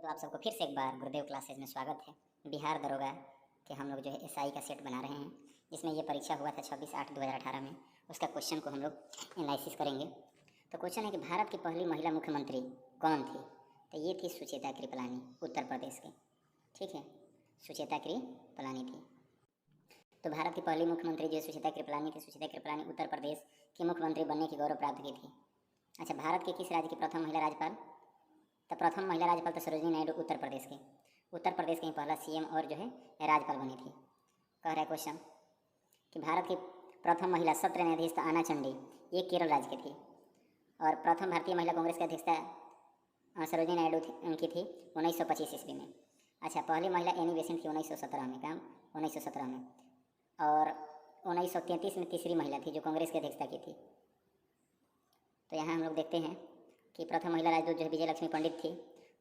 तो आप सबको फिर से एक बार गुरुदेव क्लासेज में स्वागत है। बिहार दरोगा के हम लोग जो है एसआई का सेट बना रहे हैं, जिसमें ये परीक्षा हुआ था 26/8/2018 में। उसका क्वेश्चन को हम लोग एनालिसिस करेंगे। तो क्वेश्चन है कि भारत की पहली महिला मुख्यमंत्री कौन थी? तो ये थी सुचेता कृपलानी, उत्तर प्रदेश की। ठीक है, सुचेता कृपलानी थी। तो भारत की पहली मुख्यमंत्री जो सुचेता कृपलानी थी, सुचेता कृपलानी उत्तर प्रदेश की मुख्यमंत्री बनने की गौरव प्राप्त की थी। अच्छा, भारत के किस राज्य की प्रथम महिला राज्यपाल? तो प्रथम महिला राज्यपाल तो सरोजिनी नायडू उत्तर प्रदेश की। उत्तर प्रदेश के पहला सीएम और जो है राज्यपाल बनी थी। कह रहा है क्वेश्चन कि भारत की प्रथम महिला सत्र न्यायाधीश तो आना चंडी, ये केरल राज्य की थी। और प्रथम भारतीय महिला कांग्रेस की अध्यक्षता सरोजिनी नायडू की थी 1925 ईस्वी में। अच्छा, पहली महिला एनी बेसेंट थी 1917 में, काम 1917 में। और 1933 में तीसरी महिला थी जो कांग्रेस की अध्यक्षता की थी। तो यहाँ हम लोग देखते हैं कि प्रथम महिला राजदूत जो है विजय लक्ष्मी पंडित थी।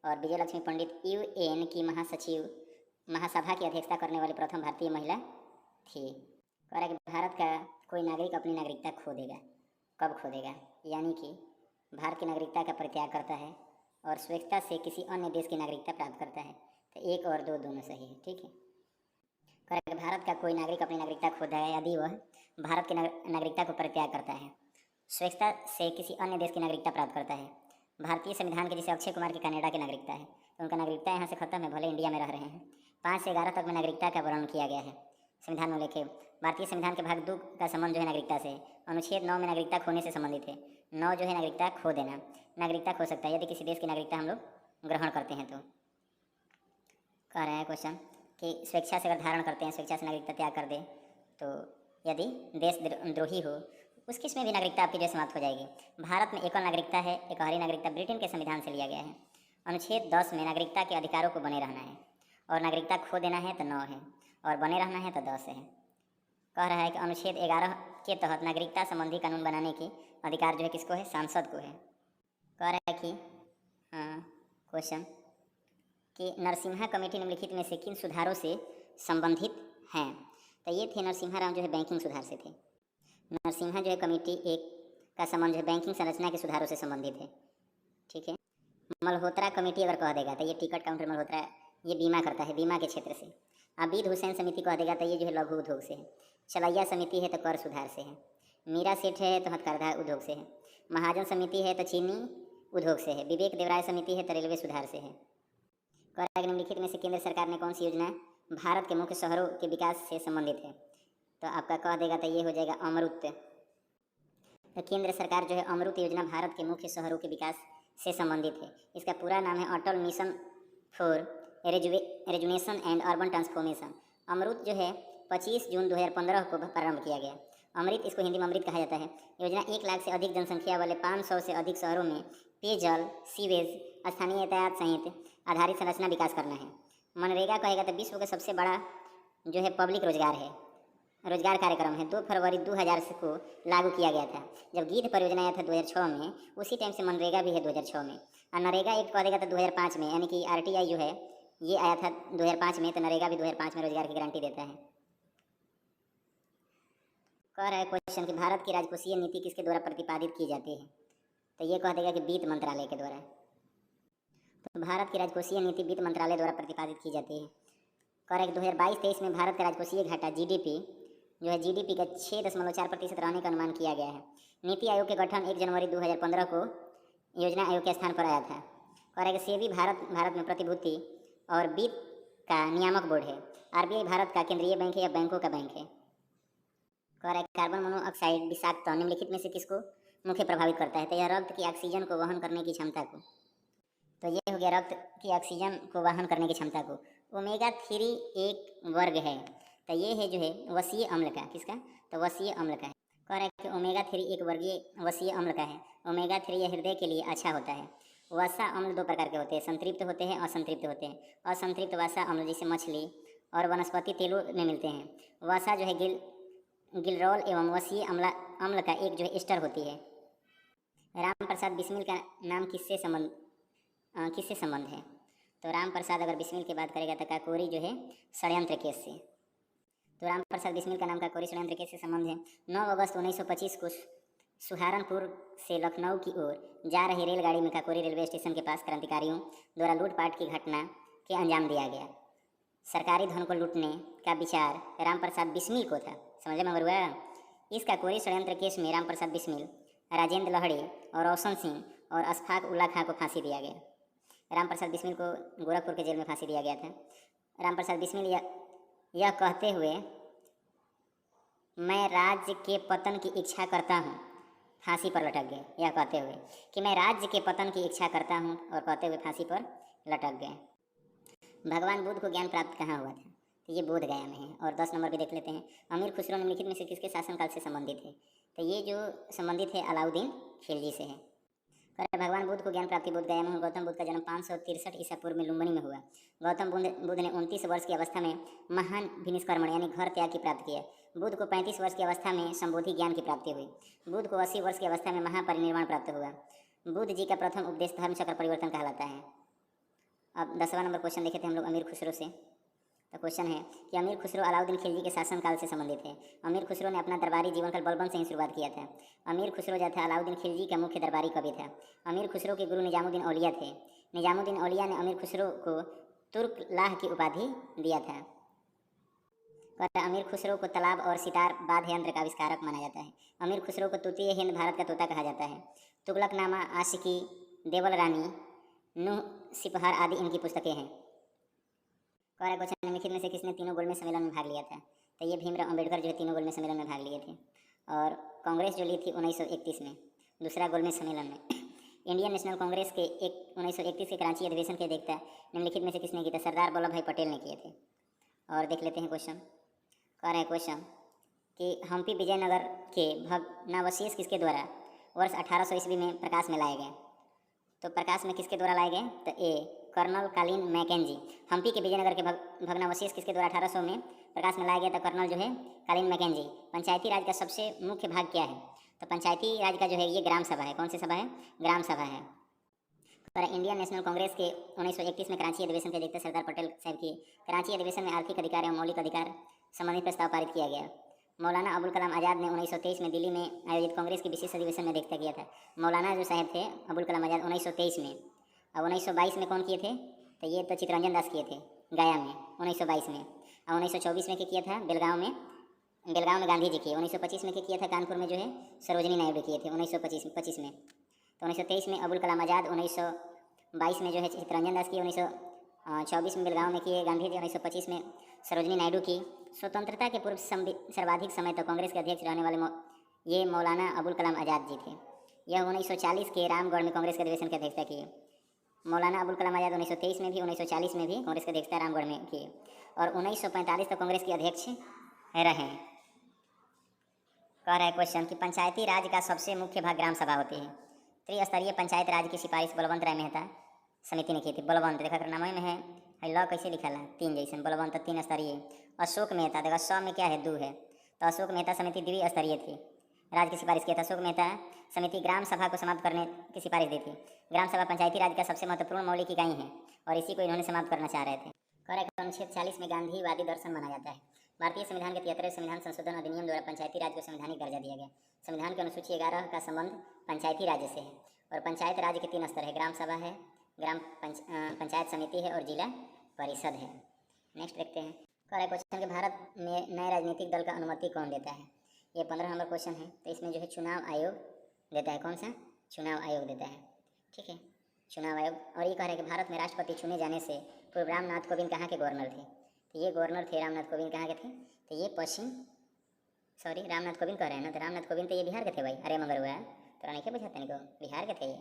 और विजय लक्ष्मी पंडित यूएन की महासभा की अध्यक्षता करने वाली प्रथम भारतीय महिला थी। कह रहा है कि भारत का कोई नागरिक अपनी नागरिकता खो देगा, कब खो देगा? यानी कि भारत की नागरिकता का परित्याग करता है और स्वेच्छा से किसी अन्य देश की नागरिकता प्राप्त करता है। तो एक और दो दोनों सही है। ठीक है, कह रहा है कि भारत का कोई नागरिक अपनी नागरिकता खो देगा यदि वह भारत की नागरिकता को परित्याग करता है, स्वेच्छा से किसी अन्य देश की नागरिकता प्राप्त करता है। भारतीय संविधान के जैसे अक्षय कुमार की कनाडा की नागरिकता है, तो उनका नागरिकता यहाँ से खत्म है, भले इंडिया में रह रहे हैं। 5 से 11 तक में नागरिकता का वर्णन किया गया है संविधान में लेके। भारतीय संविधान के भाग 2 का संबंध जो है नागरिकता से, अनुच्छेद 9 में नागरिकता खोने से संबंधित है। 9 जो है नागरिकता खो देना, नागरिकता खो सकता है यदि किसी देश की नागरिकता हम लोग ग्रहण करते हैं। तो कह रहे हैं क्वेश्चन कि स्वेच्छा से अगर धारण करते हैं, स्वेच्छा से नागरिकता त्याग कर दे, तो यदि देश द्रोही हो उस किस में भी नागरिकता आपकी जो समाप्त हो जाएगी। भारत में एकल नागरिकता है, एकहरी नागरिकता ब्रिटेन के संविधान से लिया गया है। अनुच्छेद 10 में नागरिकता के अधिकारों को बने रहना है, और नागरिकता खो देना है तो 9 है, और बने रहना है तो 10 है। कह रहा है कि अनुच्छेद 11 के तहत नागरिकता संबंधी कानून बनाने की अधिकार जो है किसको है? सांसद को है। कह रहा है कि क्वेश्चन कि नरसिम्हा कमेटी निम्नलिखित में से किन सुधारों से संबंधित हैं? तो ये थे नरसिम्हा राव जो है बैंकिंग सुधार से थे। नरसिम्हा जो है कमेटी 1 का संबंध जो है बैंकिंग संरचना के सुधारों से संबंधित है। ठीक है, मल्होत्रा कमेटी अगर कह देगा तो ये टिकट काउंटर मल्होत्रा, ये बीमा करता है, बीमा के क्षेत्र से। आबिद हुसैन समिति कह देगा तो ये जो है लघु उद्योग से है। चलैया समिति है तो कर सुधार से है। मीरा सेठ है तो हथकरघा उद्योग से है। महाजन समिति है तो चीनी उद्योग से है। विवेक देवराय समिति है तो रेलवे सुधार से है। कह रहा है कि निम्नलिखित में से केंद्र सरकार ने कौन सी योजना भारत के मुख्य शहरों के विकास से संबंधित है? तो आपका कह देगा तो ये हो जाएगा अमृत। तो केंद्र सरकार जो है अमृत योजना भारत के मुख्य शहरों के विकास से संबंधित है। इसका पूरा नाम है Atal Mission for Rejuvenation and Urban Transformation. AMRUT जो है 25 जून 2015 को प्रारंभ किया गया। अमृत, इसको हिंदी में अमृत कहा जाता है। योजना 1 लाख से अधिक जनसंख्या वाले 500 से अधिक शहरों में पेयजल, सीवेज, स्थानीय यातायात सहित आधारित संरचना विकास करना है। मनरेगा कहेगा तो विश्व का सबसे बड़ा जो है पब्लिक रोजगार कार्यक्रम है। 2 फरवरी 2000 को लागू किया गया था। जब गीध परियोजना आया था 2006 में, उसी टाइम से मनरेगा भी है 2006 में। और नरेगा एक्ट कह देगा तो 2005 में, यानी कि आरटीआई जो है ये आया था 2005 में, तो नरेगा भी 2005 में रोजगार की गारंटी देता है। कह रहा है क्वेश्चन कि भारत की राजकोषीय नीति किसके द्वारा प्रतिपादित की जाती है? तो ये कह देगा कि वित्त मंत्रालय के द्वारा। तो भारत की राजकोषीय नीति वित्त मंत्रालय द्वारा प्रतिपादित की जाती है। कह रहा है कि 2022-23 में भारत का राजकोषीय घाटा जीडीपी जो है जीडीपी का 6.4% रहने का अनुमान किया गया है। नीति आयोग के गठन 1 जनवरी 2015 को योजना आयोग के स्थान पर आया था। कह रहा है कि सेबी भारत में प्रतिभूति और वित्त का नियामक बोर्ड है। आरबीआई भारत का केंद्रीय बैंक है या बैंकों का बैंक है? कह रहा है कार्बन मोनोऑक्साइड विषाक्त निम्नलिखित में से किसको मुख्य प्रभावित करता है? तो यह रक्त की ऑक्सीजन को वहन करने की क्षमता को। तो ये हो गया रक्त की ऑक्सीजन को वहन करने की क्षमता को। ओमेगा 3 एक वर्ग है, तो ये है जो है वसीय अम्ल का। किसका? तो वसीय अम्ल का है। कह रहा है कि ओमेगा 3 एक वर्गीय वसीय अम्ल का है। ओमेगा 3 यह हृदय के लिए अच्छा होता है। वसा अम्ल 2 प्रकार के होते हैं, संतृप्त होते हैं, असंतृप्त होते हैं। असंतृप्त वसा अम्ल जैसे मछली और वनस्पति तेलों में मिलते हैं। वसा जो है गिलरॉल एवं वसीय अम्ल का एक जो है एस्टर होती है। राम प्रसाद बिस्मिल का नाम किससे संबंध है? तो राम प्रसाद अगर बिस्मिल की बात करेगा तो काकोरी जो है षड्यंत्र केस से। तो राम प्रसाद बिस्मिल का नाम काकोरी षड्यंत्र केस से संबंध है। 9 अगस्त 1925 को सहारनपुर से लखनऊ की ओर जा रही रेलगाड़ी में काकोरी रेलवे स्टेशन के पास क्रांतिकारियों द्वारा लूटपाट की घटना के अंजाम दिया गया। सरकारी धन को लूटने का विचार रामप्रसाद बिस्मिल को था। समझ में हुआ। इस काकोरी षड्यंत्र केस में रामप्रसाद बिस्मिल, राजेंद्र लहड़े और रोशन सिंह और अशफाक उल्ला खां को फांसी दिया गया। रामप्रसाद बिस्मिल को गोरखपुर के जेल में फांसी दिया गया था। रामप्रसाद बिस्मिल यह कहते हुए मैं राज्य के पतन की इच्छा करता हूँ, फांसी पर लटक गए। यह कहते हुए कि मैं राज्य के पतन की इच्छा करता हूँ और कहते हुए फांसी पर लटक गए। भगवान बुद्ध को ज्ञान प्राप्त कहाँ हुआ था? तो ये बोध गया में है। और 10 नंबर भी देख लेते हैं। अमीर खुसरो निम्नलिखित में से किसके शासनकाल से संबंधित है? तो ये जो संबंधित है अलाउद्दीन खिलजी से है। भगवान बुद्ध को ज्ञान प्राप्ति बोध गया में। गौतम बुद्ध का जन्म 563 ईसा पूर्व में लुम्बिनी में हुआ। गौतम बुद्ध ने 29 वर्ष की अवस्था में महान विनिष्कर्मण यानी घर त्याग की प्राप्ति किया। बुद्ध को 35 वर्ष की अवस्था में संबोधि ज्ञान की प्राप्ति हुई। बुद्ध को 80 वर्ष की अवस्था में महापरिनिर्वाण प्राप्त हुआ। बुद्ध जी का प्रथम उपदेश धर्मचक्र परिवर्तन कहलाता है। अब 10वां नंबर क्वेश्चन देखे थे हम लोग अमीर खुसरो से। तो क्वेश्चन है कि अमीर खुसरो अलाउद्दीन खिलजी के शासनकाल से संबंधित है। अमीर खुसरो ने अपना दरबारी जीवनकाल बलबन से ही शुरुआत किया था। अमीर खुसरो जो था अलाउद्दीन खिलजी का मुख्य दरबारी कवि था। अमीर खुसरो के गुरु निजामुद्दीन औलिया थे। निजामुद्दीन औलिया ने अमीर खुसरो को तुर्क-लाह की उपाधि दिया था। अमीर खुसरो को तालाब और सितार वाद्य यंत्र का आविष्कारक माना जाता है। अमीर खुसरो को तृतीय हिंद भारत का तोता कहा जाता है। तुगलकनामा, आशिकी, देवल रानी, नूह सिपहर आदि इनकी पुस्तकें हैं। क्वेश्चन निम्नलिखित में से किसने तीनों गोलमेज सम्मेलन में भाग लिया था? तो ये भीमराव अंबेडकर जो है तीनों गोलमेज सम्मेलन में भाग लिए थे। और कांग्रेस जो ली थी 1931 में दूसरा गोलमेज सम्मेलन में। इंडियन नेशनल कांग्रेस के 1931 के कराची अधिवेशन की अध्यक्षता निम्नलिखित में से किसने की? था सरदार वल्लभ भाई पटेल ने किए थे। और देख लेते हैं क्वेश्चन। कह रहे हैं क्वेश्चन कि हम्पी विजयनगर के भग्नावशेष किसके द्वारा वर्ष 1800 ईस्वी में प्रकाश में लाए गए? तो प्रकाश में किसके द्वारा लाए गए? तो ए कर्नल कालीन मैकेंजी। हम्पी के विजयनगर के भग्नावशेष किसके द्वारा 1800 में प्रकाश में लाया गया? तो कर्नल जो है कालीन मैकेंजी। पंचायती राज का सबसे मुख्य भाग क्या है? तो पंचायती राज का जो है ये ग्राम सभा है। कौन सी सभा है? ग्राम सभा है। पर इंडियन नेशनल कांग्रेस के 1931 में कराची अधिवेशन के अध्यक्षता सरदार पटेल साहब की। कराची अधिवेशन में आर्थिक अधिकार एवं मौलिक अधिकार संबंधित प्रस्ताव पारित किया गया। मौलाना अबुल कलाम आज़ाद ने 1923 में दिल्ली में आयोजित कांग्रेस के विशेष अधिवेशन में अध्यक्षता किया था। मौलाना जो साहब थे अबुल कलाम आज़ाद 1923 में। अब 1922 में कौन किए थे? तो ये तो चित्तरंजन दास किए थे गया में 1922 में। और 1924 में क्या किया था? बेलगांव में गांधी जी किए। 1925 में क्या किया था? कानपुर में जो है सरोजनी नायडू किए थे 1925 में। तो 1923 में अबुल कलाम आज़ाद, 1922 में जो है चित्तरंजन दास किए, 1924 में बेलगांव में किए गांधी जी, 1925 में सरोजनी नायडू की। स्वतंत्रता के पूर्व सर्वाधिक समय तक कांग्रेस के अध्यक्ष रहने वाले ये मौलाना अबुल कलाम आज़ाद जी थे। यह 1940 के रामगढ़ में कांग्रेस के अधिवेशन की अध्यक्षता किए। मौलाना अबुल कलाम आज़ाद 1923 में भी 1940 में भी कांग्रेस की अध्यक्षता रामगढ़ में किए और 1945 तक कांग्रेस के अध्यक्ष रहे। कह रहा है क्वेश्चन कि पंचायती राज का सबसे मुख्य भाग ग्राम सभा होती है। त्रिस्तरीय पंचायत राज की सिफारिश बलवंत राय मेहता समिति ने की थी। बलवंत देखा कर नाम में है ल कैसे लिखा है? 3 जैसे बलवंत 3 स्तरीय। अशोक मेहता देखा स में क्या है? 2 है। तो अशोक मेहता समिति द्विस्तरीय थी। राज की सिफारिश किया था। अशोक मेहता समिति ग्राम सभा को समाप्त करने की सिफारिश दी थी। ग्राम सभा पंचायती राज का सबसे महत्वपूर्ण मौलिक इकाई है और इसी को इन्होंने समाप्त करना चाह रहे थे। करेक्ट। अनुच्छेद 40 में गांधीवादी दर्शन माना जाता है। भारतीय संविधान के 73वें संविधान संशोधन अधिनियम द्वारा पंचायती राज को संवैधानिक दर्जा दिया गया। संविधान के अनुसूची 11 का संबंध पंचायती राज्य से है और पंचायत राज्य के 3 स्तर है। ग्राम सभा है, ग्राम पंचायत समिति है और जिला परिषद है। नेक्स्ट देखते हैं। करेक्ट क्वेश्चन के भारत में नए राजनीतिक दल का अनुमति कौन देता है? ये 15 नंबर क्वेश्चन है। तो इसमें जो है चुनाव आयोग देता है। कौन सा? चुनाव आयोग देता है। ठीक है, चुनाव आयोग। और ये कह रहे हैं कि भारत में राष्ट्रपति चुने जाने से पूर्व रामनाथ कोविंद कहाँ के गवर्नर थे? तो ये गवर्नर थे रामनाथ कोविंद कहाँ के थे? तो ये रामनाथ कोविंद कह रहे हैं ना। तो रामनाथ कोविंद तो ये बिहार के थे भाई। अरे मगर हुआ तो नहीं क्या बुझाते इनको? बिहार के थे ये।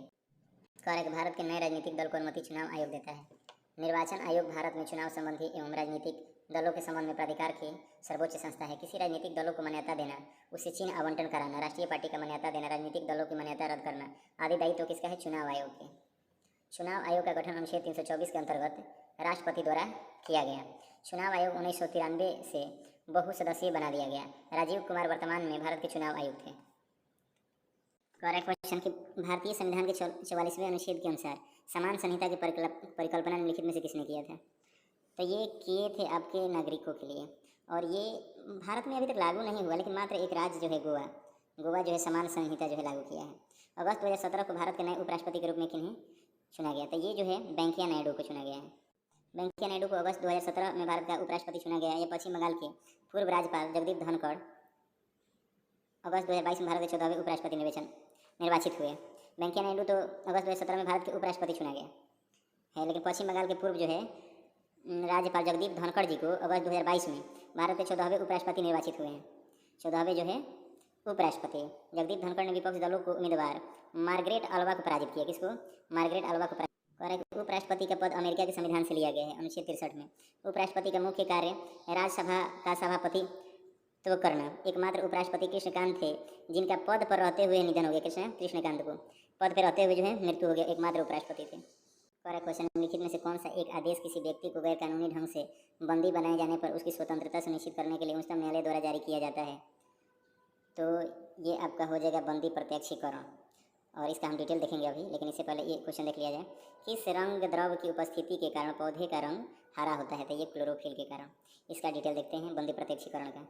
कह रहे हैं कि भारत के नए राजनीतिक दल को अनुमति चुनाव आयोग देता है। निर्वाचन आयोग भारत में चुनाव संबंधी एवं राजनीतिक दलों के संबंध में प्राधिकार की सर्वोच्च संस्था है। किसी राजनीतिक दलों को मान्यता देना, उसे चिन्ह आवंटन कराना, राष्ट्रीय पार्टी का मान्यता देना, राजनीतिक दलों की मान्यता रद्द करना आदि दायित्व तो किसका है? चुनाव आयोग के। चुनाव आयोग का गठन अनुच्छेद 324 के अंतर्गत राष्ट्रपति द्वारा किया गया। चुनाव आयोग 1993 से बहुसदस्यीय बना दिया गया। राजीव कुमार वर्तमान में भारत के चुनाव आयुक्त थे। करेक्ट क्वेश्चन कि भारतीय संविधान के 44वें अनुच्छेद के अनुसार समान संहिता की परिकल्पना निम्नलिखित में से किसने किया था? तो ये किए थे आपके नागरिकों के लिए और ये भारत में अभी तक लागू नहीं हुआ, लेकिन मात्र एक राज्य जो है गोवा, गोवा जो है समान संहिता जो है लागू किया है। अगस्त 2017 को भारत के नए उपराष्ट्रपति के रूप में किन्हें चुना गया? तो ये जो है वेंकैया नायडू को चुना गया है। वेंकैया नायडू को अगस्त 2017 में भारत का उपराष्ट्रपति चुना गया है। ये पश्चिम बंगाल के पूर्व राज्यपाल जगदीप धनखड़ अगस्त 2022 में भारत के 14वें उपराष्ट्रपति निर्वाचित हुए। वेंकैया नायडू तो अगस्त 2017 में भारत के उपराष्ट्रपति चुना गया है, लेकिन पश्चिम बंगाल के पूर्व जो है राज्यपाल जगदीप धनखड़ जी को अगस्त 2022 में भारत के 14वें उपराष्ट्रपति निर्वाचित हुए हैं। 14वें जो है उपराष्ट्रपति जगदीप धनखड़ ने विपक्षी दलों को उम्मीदवार मार्गरेट अल्वा को पराजित किया। किसको? मार्गरेट अल्वा को। उपराष्ट्रपति का पद अमेरिका के संविधान से लिया गया है अनुच्छेद 63 में। उपराष्ट्रपति का मुख्य कार्य राज्यसभा का सभापतित्व करना। एकमात्र उपराष्ट्रपति कृष्णकांत थे जिनका पद पर रहते हुए निधन हो गया। कृष्णकांत को पद पर रहते हुए जो है मृत्यु हो गया, एकमात्र उपराष्ट्रपति थे। क्वेश्चन निम्नलिखित में से कौन सा एक आदेश किसी व्यक्ति को गैर कानूनी ढंग से बंदी बनाए जाने पर उसकी स्वतंत्रता सुनिश्चित करने के लिए उच्चतम न्यायालय द्वारा जारी किया जाता है? तो ये आपका हो जाएगा बंदी प्रत्यक्षीकरण, और इसका हम डिटेल देखेंगे अभी, लेकिन इससे पहले ये क्वेश्चन देख लिया जाए। किस रंग द्रव की उपस्थिति के कारण पौधे का रंग हरा होता है? तो ये क्लोरोफिल के कारण। इसका डिटेल देखते हैं बंदी प्रत्यक्षीकरण का।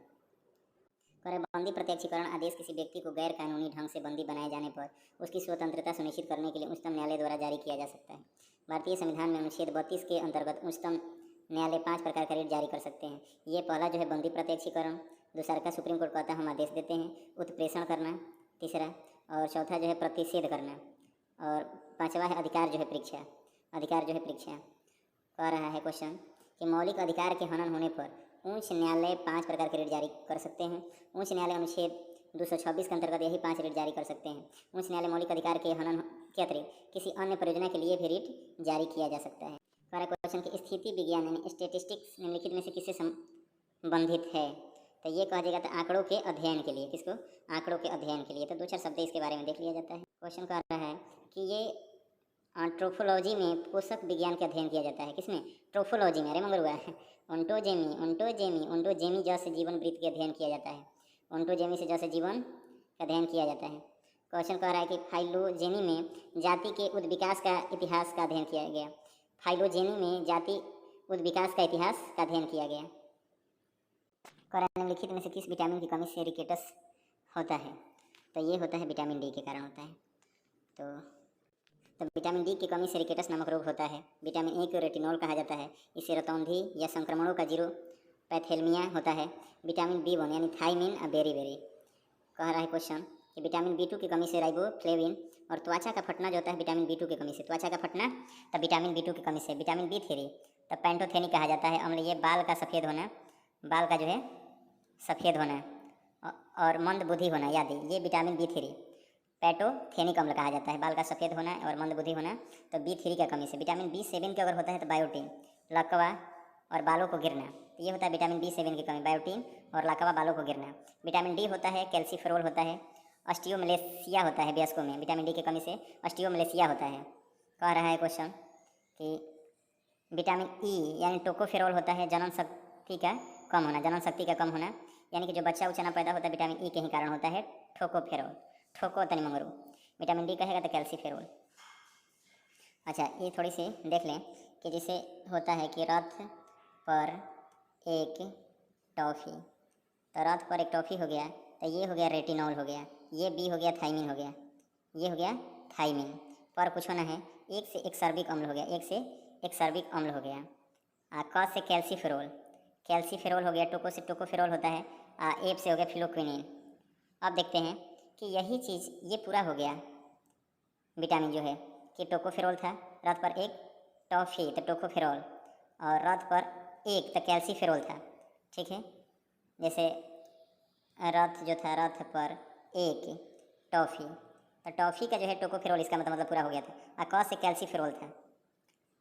बंदी प्रत्यक्षीकरण आदेश किसी व्यक्ति को गैर कानूनी ढंग से बंदी बनाए जाने पर उसकी स्वतंत्रता सुनिश्चित करने के लिए उच्चतम न्यायालय द्वारा जारी किया जा सकता है। भारतीय संविधान में अनुच्छेद 32 के अंतर्गत उच्चतम न्यायालय 5 प्रकार का रिट जारी कर सकते हैं। ये पहला जो है बंदी प्रत्यक्षीकरण, दूसरा का सुप्रीम कोर्ट कहता है हम आदेश देते हैं, उत्प्रेषण करना तीसरा, और चौथा जो है प्रतिषेध करना, और पांचवा है अधिकार जो है परीक्षा। कह रहा है क्वेश्चन कि मौलिक अधिकार के हनन होने पर उच्च न्यायालय 5 प्रकार के रिट जारी कर सकते हैं। उच्च न्यायालय अनुच्छेद 226 के अंतर्गत यही 5 रिट जारी कर सकते हैं। उच्च न्यायालय मौलिक अधिकार के हनन के अतिरिक्त किसी अन्य परियोजना के लिए भी रिट जारी किया जा सकता है। क्वेश्चन की स्थिति विज्ञान यानी स्टेटिस्टिक्स निम्नलिखित में से किससे संबंधित है? तो ये कहा जाएगा तो आंकड़ों के अध्ययन के लिए। किसको? आंकड़ों के अध्ययन के लिए। तो 2-4 शब्द इसके बारे में देख लिया जाता है। क्वेश्चन कह रहा है कि ये ट्रोफोलॉजी में पोषक विज्ञान का अध्ययन किया जाता है। किसमें? ट्रोफोलॉजी में। अरे मगर हुआ है ओंटोजेमी जैसे जीवन वृत्त के अध्ययन किया जाता है। ओंटोजेमी से जैसे जीवन का अध्ययन किया जाता है। क्वेश्चन कह रहा है कि फाइलोजेनी में जाति के उद्विकास का इतिहास का अध्ययन किया गया। फाइलोजेनी में जाति उद्विकास का इतिहास का अध्ययन किया गया। निम्नलिखित में से किस विटामिन की कमी से रिकेटस होता है? तो ये होता है विटामिन डी के कारण होता है। तो विटामिन डी की कमी से रिकेटस नामक रोग होता है। विटामिन ए को रेटिनॉल कहा जाता है। इससे रतौंधी या संक्रमणों का जीरो पैथेलमिया होता है। विटामिन B1 यानी थायमिन और बेरी कह रहा है क्वेश्चन कि विटामिन B2 की कमी से राइबोफ्लेविन और त्वचा का फटना जो होता है विटामिन B2 की कमी से। त्वचा का फटना तब विटामिन B2 की कमी से। विटामिन B3 तब पैंटोथेनिक कहा जाता है अम्ल। ये बाल का सफ़ेद होना, बाल का जो है सफ़ेद होना और मंद बुद्धि होना, याद है ये विटामिन B3 पैटोथेनिक अम्ल कहा जाता है। बाल का सफ़ेद होना और मंद बुद्धि होना तो B3 का कमी से। विटामिन B7 के अगर होता है तो बायोटीन, लकवा और बालों को गिरना। तो ये होता है विटामिन B7 की कमी, बायोटीन और लकवा, बालों को गिरना। विटामिन डी होता है कैल्सीफेरोल होता है। ऑस्टियोमलेसिया होता है वयस्कों में। विटामिन डी की कमी से ऑस्टियोमलेसिया होता है। कह रहा है क्वेश्चन कि विटामिन ई यानी टोकोफेरोल होता है जनन शक्ति का कम होना, जनन शक्ति का कम होना, यानी कि जो बच्चा उच्चा ना पैदा होता है विटामिन ई के ही कारण होता है। ठोकोफेरोल, ठोको तनी मंगरू। विटामिन डी कहेगा तो कैल्सीफेरोल। अच्छा ये थोड़ी सी देख लें कि जैसे होता है कि रथ पर एक टॉफ़ी, तो रथ पर एक टॉफ़ी हो गया तो ये हो गया रेटिनॉल हो गया, ये बी हो गया थाइमिन हो गया, ये हो गया थाइमिन। पर कुछ होना है एक से एक सर्बिक अम्ल हो गया, एक से एक सर्बिक अम्ल हो गया। क से कैल्सीफेरोल, कैल्सीफेरोल हो गया। टोको से टोकोफेरोल होता है। एफ से हो गया फिलोक्विनिन। अब देखते हैं कि यही चीज़ ये पूरा हो गया विटामिन जो है कि टोकोफेरोल था, रथ पर एक टॉफ़ी तो टोकोफेरोल, और रथ पर एक तो कैल्सीफेरोल था। ठीक है, जैसे रथ जो था रथ पर एक टॉफ़ी, तो टॉफ़ी का जो है टोकोफेरोल इसका मतलब पूरा हो गया था। क से कैल्सीफेरोल था,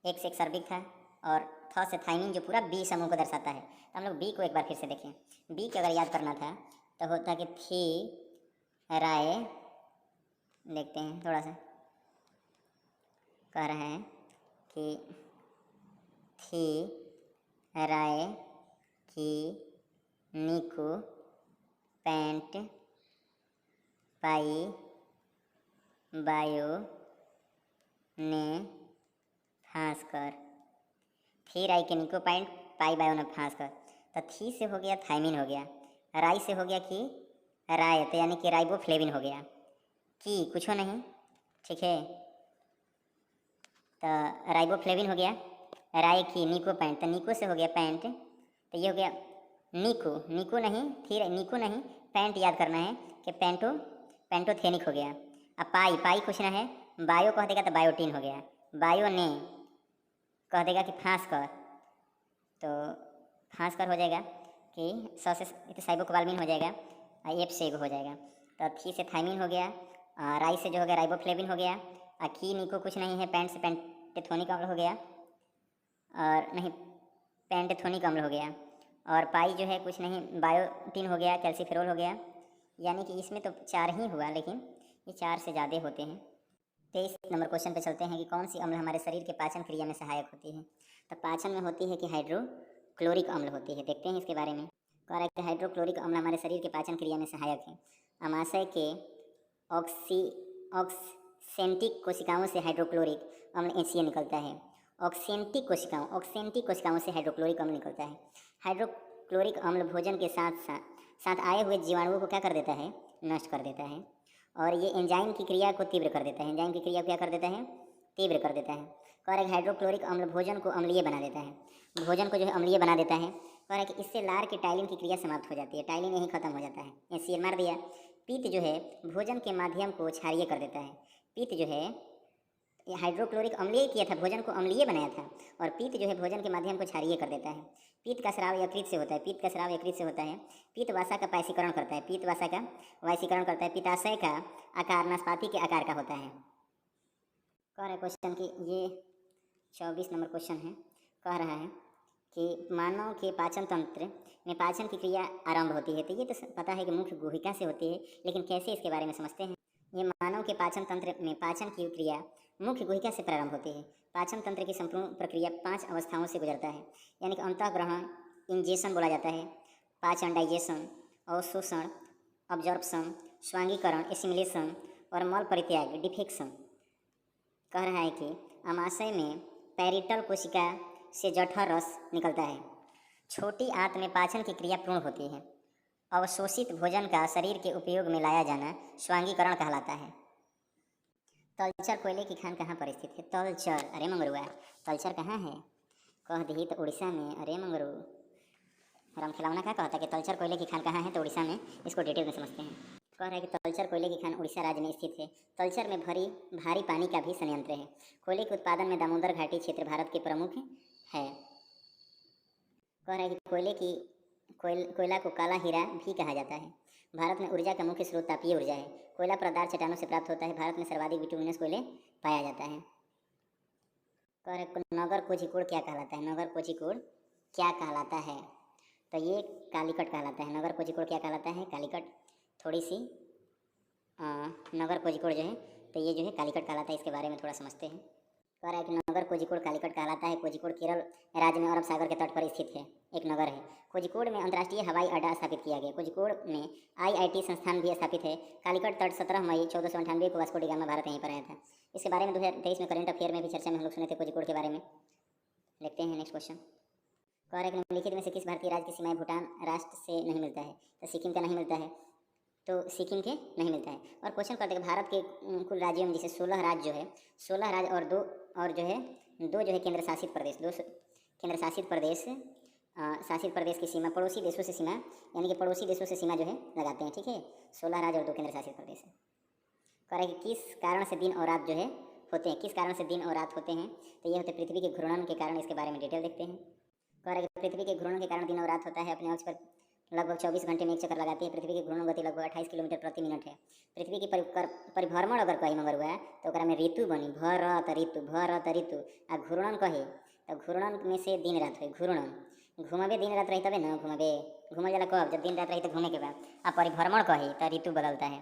एक से एक सर्बिक था, और थ से थाइमिन जो पूरा बी समूह को दर्शाता है। तो हम लोग बी को एक बार फिर से देखें। बी को अगर याद करना था तो होता कि थी राय, देखते हैं थोड़ा सा। कह रहा है कि थी राय की निको पैंट पाई बायो ने फांस कर। थी राई के निको पैंट पाई बायो ने फांस कर। तो थी से हो गया थाइमिन हो गया, राई से हो गया कि रायत यानी कि राइबोफ्लेविन हो गया। की कुछ हो नहीं, ठीक है, तो राइबोफ्लेविन हो गया। राय की निको पैंट, तो निको से हो गया पैंट, तो ये हो गया निको, निको नहीं, फिर निको नहीं, पैंट याद करना है कि पेंटोथेनिक हो गया। अब पाई, पाई पूछना है, बायो कह देगा तो बायोटीन हो गया। बायो ने कह देगा कि फांस कर, तो फांस कर हो जाएगा कि स से तो साइबोक्वालमिन हो जाएगा, एफ से एगो हो जाएगा, तो थी से थाइमिन हो गया, राई से जो हो गया राइबोफ्लेविन हो गया, की निको कुछ नहीं है, पैंट से पेंटेथोनिक अम्ल हो गया, और नहीं पेंटेथोनिक अम्ल हो गया, और पाई जो है कुछ नहीं बायोटीन हो गया, कैल्सीफेरोल हो गया। यानी कि इसमें तो 4 ही हुआ, लेकिन ये 4 से ज़्यादा होते हैं। 23 नंबर क्वेश्चन पे चलते हैं कि कौन सी अम्ल हमारे शरीर के पाचन क्रिया में सहायक होती है। तो पाचन में होती है कि हाइड्रोक्लोरिक अम्ल होती है। देखते हैं इसके बारे में। कह रहा है कि हाइड्रोक्लोरिक अम्ल हमारे शरीर के पाचन क्रिया में सहायक है। अमाशय के ऑक्सेंटिक कोशिकाओं से हाइड्रोक्लोरिक अम्ल एचसीएल निकलता है। ऑक्सेंटिक कोशिकाओं से हाइड्रोक्लोरिक अम्ल निकलता है। हाइड्रोक्लोरिक अम्ल भोजन के साथ आए हुए जीवाणुओं को क्या कर देता है, नष्ट कर देता है, और ये एंजाइम की क्रिया को तीव्र कर देता है। एंजाइम की क्रिया को क्या कर देता है, तीव्र कर देता है। कह रहा है हाइड्रोक्लोरिक अम्ल भोजन को अम्लीय बना देता है, भोजन को जो है अम्लीय बना देता है। कह रहा है कि इससे लार के टाइलिन की क्रिया समाप्त हो जाती है, टाइलिन यहीं खत्म हो जाता है, एचसीएल मार दिया। पित्त जो है भोजन के माध्यम को क्षारीय कर देता है। पित्त जो है हाइड्रोक्लोरिक अम्लीय किया था, भोजन को अम्लीय बनाया था, और पित्त जो है भोजन के माध्यम को क्षारीय कर देता है। पित्त का स्राव यकृत से होता है, पित्त का स्राव यकृत से होता है। पित्त वसा का पायसीकरण करता है, पित्त वसा का वायसीकरण करता है। पित्ताशय का आकार नाशपाती के आकार का होता है। कह रहा है क्वेश्चन की ये 24 नंबर क्वेश्चन है। कह रहा है कि मानव के पाचन तंत्र में पाचन की क्रिया आरंभ होती है। तो ये तो पता है कि मुख्य गुहिका से होती है, लेकिन कैसे इसके बारे में समझते हैं। ये मानव के पाचन तंत्र में पाचन की क्रिया मुख्य गुहिका से प्रारंभ होती है। पाचन तंत्र की संपूर्ण प्रक्रिया 5 अवस्थाओं से गुजरता है, यानी कि अंतःग्रहण इंजेशन बोला जाता है, पाचन डाइजेशन, अवशोषण ऑब्जॉर्प्शन, स्वांगीकरण एसिमिलेशन, और मल परित्याग डिफेक्शन। कह रहा है कि अमाशय में पैरिटल कोशिका से जठर रस निकलता है। छोटी आंत में पाचन की क्रिया पूर्ण होती है। अवशोषित भोजन का शरीर के उपयोग में लाया जाना स्वांगीकरण कहलाता है। तलचर कोयले की खान कहाँ पर स्थित है। तलचर, अरे मंगरुआ, तलचर कहाँ है, कह दी तो उड़ीसा में। अरे मंगरू, राम खिलौना क्या कहता है कि तलचर कोयले की खान कहाँ है, तो उड़ीसा में। इसको डिटेल में समझते हैं। कह रहा है कि तलचर कोयले की खान उड़ीसा राज्य में स्थित है। तलचर में भारी पानी का भी संयंत्र है। कोयले के उत्पादन में दामोदर घाटी क्षेत्र भारत के प्रमुख है। कह रहा है कि कोयला को काला हीरा भी कहा जाता है। भारत में ऊर्जा का मुख्य स्रोत तापीय ऊर्जा है। कोयला पदार्थ चट्टानों से प्राप्त होता है। भारत में सर्वाधिक बिटुमिनस कोयले पाया जाता है। कह रहे नगर कोझिकोड क्या कहलाता है। नगर कोझिकोड क्या कहलाता है, तो ये कालीकट कहलाता है। नगर कोझिकोड क्या कहलाता है, कालीकट। थोड़ी सी नगर कोझिकोड जो है, तो ये जो है कालीकट कहलाता है। इसके बारे में थोड़ा समझते हैं। कह रहा है कि नगर कोझिकोड कालीकट कहलाता है। कोझिकोड केरल राज्य में अरब सागर के तट पर स्थित है, एक नगर है। कोझिकोड में अंतर्राष्ट्रीय हवाई अड्डा स्थापित किया गया। कोझिकोड में आईआईटी संस्थान भी स्थापित है। कालीकट तट 17 मई 1498 को वास्को डी गामा भारत यहीं पर आया था। इसके बारे में 2023 में करंट अफेयर में भी चर्चा में हम लोग सुने थे कोझिकोड के बारे में। देखते हैं नेक्स्ट क्वेश्चन। कह रहा है कि निम्नलिखित में से किस भारतीय राज्य की सीमाएं भूटान राष्ट्र से नहीं मिलता है, तो सिक्किम का नहीं मिलता है, तो सिक्किम के नहीं मिलता है। और क्वेश्चन करते हैं भारत के कुल राज्यों में जैसे 16 राज्य जो है, 16 राज्य और दो जो है केंद्र शासित प्रदेश, दो केंद्र शासित प्रदेश की सीमा पड़ोसी देशों से सीमा, यानी कि पड़ोसी देशों से सीमा जो है लगाते हैं, ठीक है। 16 राज्य और 2 केंद्र शासित प्रदेश है। कह रहा है कि किस कारण से दिन और रात जो है होते हैं, किस कारण से दिन और रात होते हैं, तो ये होते हैं पृथ्वी के घूर्णन के कारण। इसके बारे में डिटेल देखते हैं। कह रहा है कि पृथ्वी के घूर्णन के कारण दिन और रात होता है। अपने अक्ष पर लगभग 24 घंटे में एक चक्कर लगाती है। पृथ्वी की घूर्णन गति लगभग 28 किलोमीटर प्रति मिनट है। पृथ्वी की परिभ्रमण अगर कही मगर हुआ तो ओकरा में ऋतु बनी, भरत ऋतु। आ घूर्णन कहे तो घूर्णन में से दिन रात है। घूर्णन घूमबे दिन रात रही तबे ना घूमल जाला कब, जब दिन रात रही तो घूमे के बाद। आ परिभ्रमण कही तो ऋतु बदलता है।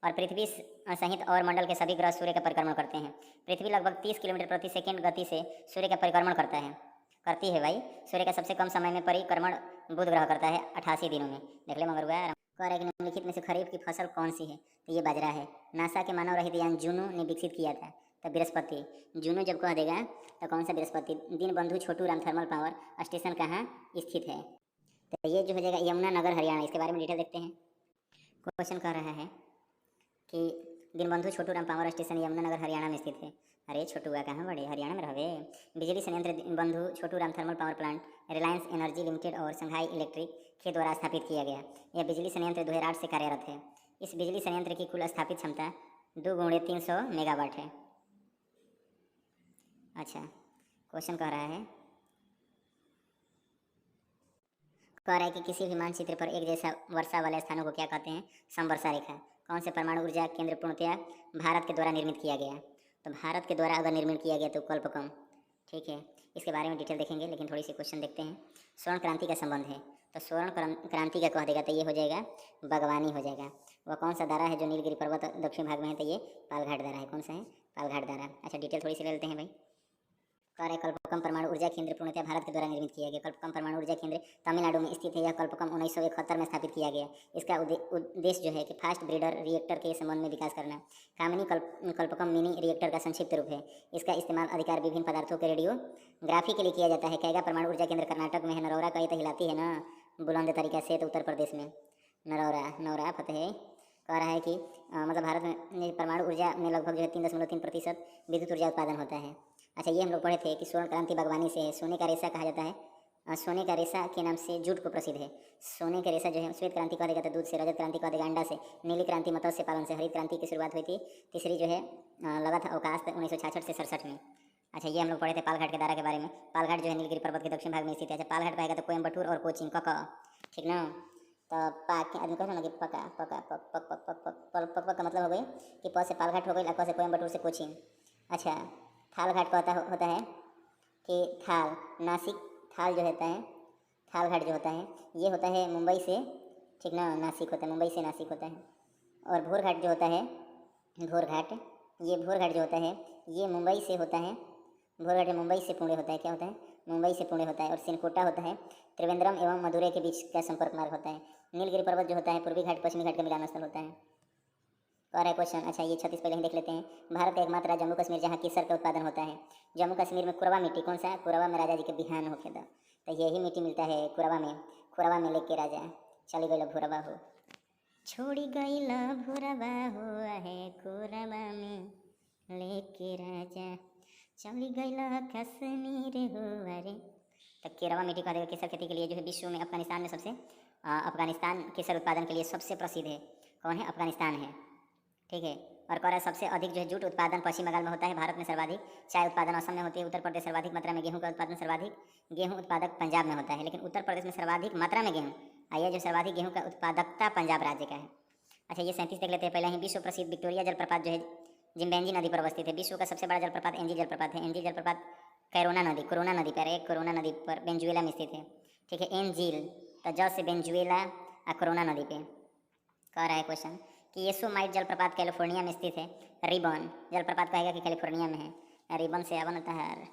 और पृथ्वी सहित और मंडल के सभी ग्रह सूर्य का परिक्रमण करते हैं। पृथ्वी लगभग 30 किलोमीटर प्रति सेकेंड गति से सूर्य का परिक्रमण करती है भाई। सूर्य का सबसे कम समय में परिक्रमण बुध ग्रह करता है 88 दिनों में। देख ले मगर हुआ। कह रहा है कि निम्नलिखित में से खरीफ की फसल कौन सी है, तो ये बाजरा है। नासा के मानव रहित यान जूनो ने विकसित किया था, तो बृहस्पति। जूनो जब कह देगा तो कौन सा बृहस्पति। दिन बंधु Chhotu Ram thermal power station कहाँ स्थित है, तो ये जो हो जाएगा यमुना नगर हरियाणा। इसके बारे में डिटेल देखते हैं। क्वेश्चन कह रहा है कि दीनबंधु छोटूराम पावर स्टेशन यमुनानगर हरियाणा में स्थित है। अरे छोटुआ कहाँ बड़े, हरियाणा में रहवे। बिजली संयंत्र Deenbandhu Chhoturam thermal power plant Reliance energy limited और संघाई इलेक्ट्रिक के द्वारा स्थापित किया गया। यह बिजली संयंत्र 2008 से कार्यरत है। इस बिजली संयंत्र की कुल स्थापित क्षमता 2x300 मेगावाट है। अच्छा, क्वेश्चन कह रहा है कि किसी भी मानचित्र पर एक जैसा वर्षा वाले स्थानों को क्या कहते हैं? समवर्षा रेखा। कौन से परमाणु ऊर्जा केंद्र पूर्णतया भारत के द्वारा निर्मित किया गया? तो भारत के द्वारा अगर निर्मित किया गया तो कल्पकम। ठीक है, इसके बारे में डिटेल देखेंगे, लेकिन थोड़ी सी क्वेश्चन देखते हैं। स्वर्ण क्रांति का संबंध है, तो स्वर्ण क्रांति का कह देगा तो ये हो जाएगा बागवानी हो जाएगा। वह कौन सा दारा है जो नीलगिरी पर्वत दक्षिण भाग में है? तो ये पालघाट दारा है। कौन सा है? पालघाट दारा। अच्छा, डिटेल थोड़ी सी ले लेते हैं भाई। कह रहे कल्पकम परमाणु ऊर्जा केंद्र पूर्णतः भारत के द्वारा निर्मित किया गया। कल्पकम परमाणु ऊर्जा केंद्र तमिलनाडु में स्थित है। यह कल्पकम 1971 में स्थापित किया गया। इसका उद्देश्य जो है कि फास्ट ब्रीडर रिएक्टर के संबंध में विकास करना। कामिनी कल्पकम मिनी रिएक्टर का संक्षिप्त रूप है। इसका इस्तेमाल अधिकार विभिन्न पदार्थों के रेडियोग्राफी के लिए किया जाता है। कैगा परमाणु ऊर्जा केंद्र कर्नाटक में है। नरौरा कहीं तो हिलाती है ना बुलंद तरीका से, तो उत्तर प्रदेश में नौरा फतेह। कह रहा है कि मतलब भारत में परमाणु ऊर्जा में लगभग जो है 3.3% विद्युत ऊर्जा उत्पादन होता है। अच्छा, ये हम लोग पढ़े थे कि स्वर्ण क्रांति बागवानी से है। सोने का रेशा कहा जाता है। सोने का रेशा के नाम से जूट को प्रसिद्ध है। सोने का रेशा जो है श्वेत क्रांति कह देगा तो दूध से, रजत क्रांति कह देगा अंडा से, नीली क्रांति मत्स्य पालन से, हरित क्रांति की शुरुआत हुई थी तीसरी जो है लगा था अवकाश 1966 से 67 में। अच्छा, ये हम लोग पढ़े थे पालघाट के दारा के बारे में। पालघाट जो है नीलगिरी पर्वत के दक्षिण भाग में स्थित है। अच्छा, पालघाट पाएगा तो कोयम्बटूर और कोचिंग ठीक ना। तो पाक आदमी कहना ना कि पका पका पक पक पक पक पक पक पक पक का मतलब हो गई कि प से पालघाट हो गई, प से कोयम्बटूर से कोचिंग। अच्छा, थाल घाट का होता है कि थाल नासिक, थाल जो होता है थाल घाट जो होता है ये होता है मुंबई से, ठीक ना, नासिक होता है, मुंबई से नासिक होता है। और भोर घाट जो होता है भोर घाट, ये भोर घाट जो होता है ये मुंबई से होता है। भोर घाट मुंबई से पुणे होता है। क्या होता है? मुंबई से पुणे होता है। और सिनकोटा होता है त्रिवेंद्रम एवं मदुरै के बीच का संपर्क मार्ग होता है। नीलगिरी पर्वत जो होता है पूर्वी घाट पश्चिमी घाट का मिलान स्थल होता है। तो आ रहा है क्वेश्चन। अच्छा, ये 36 पहले ही देख लेते हैं। भारत का एकमात्र राज्य जम्मू कश्मीर जहाँ केसर का उत्पादन होता है। जम्मू कश्मीर में कुरवा मिट्टी, कौन सा है? कुरवा में राजा जी के बिहान होके था, तो यही मिट्टी मिलता है कुरवा में लेके राजा चली गई भूरवा हो, छोड़ी गई भूरवा हो है कुरवा में लेके राजा चली गई कश्मीर हो। अरे तो केरवा मिट्टी कह देगा केसर खेती के लिए जो है विश्व में अफगानिस्तान में सबसे अफगानिस्तान केसर उत्पादन के लिए सबसे प्रसिद्ध है। कौन है? अफगानिस्तान है। ठीक है। और कह रहा है सबसे अधिक जो है जूट उत्पादन पश्चिम बंगाल में होता है। भारत में सर्वाधिक चाय उत्पादन असम में होती है। उत्तर प्रदेश सर्वाधिक मात्रा में गेहूं का उत्पादन सर्वाधिक गेहूं उत्पादक पंजाब में होता है। लेकिन उत्तर प्रदेश में सर्वाधिक मात्रा में गेहूं आइए जो सर्वाधिक गेहूं का उत्पादकता पंजाब राज्य का है। अच्छा, ये 37 देख लेते हैं। पहले ही विश्व प्रसिद्ध विक्टोरिया जलप्रपात जो है जिम्बेंजी नदी पर अवस्थित है। विश्व का सबसे बड़ा जलप्रपात एनजी जलप्रपात है। एनजी जलप्रपात कोरोना नदी पर वेनेजुएला में स्थित है। ठीक है, एनजील तो ज से वेनेजुएला और कोरोना नदी पे। कह रहा है क्वेश्चन कि येसोमाइट जलप्रपात कैलिफोर्निया में स्थित है। रिबन जलप्रपात कहेगा कि कैलिफोर्निया में है। रिबन से आवन होता है।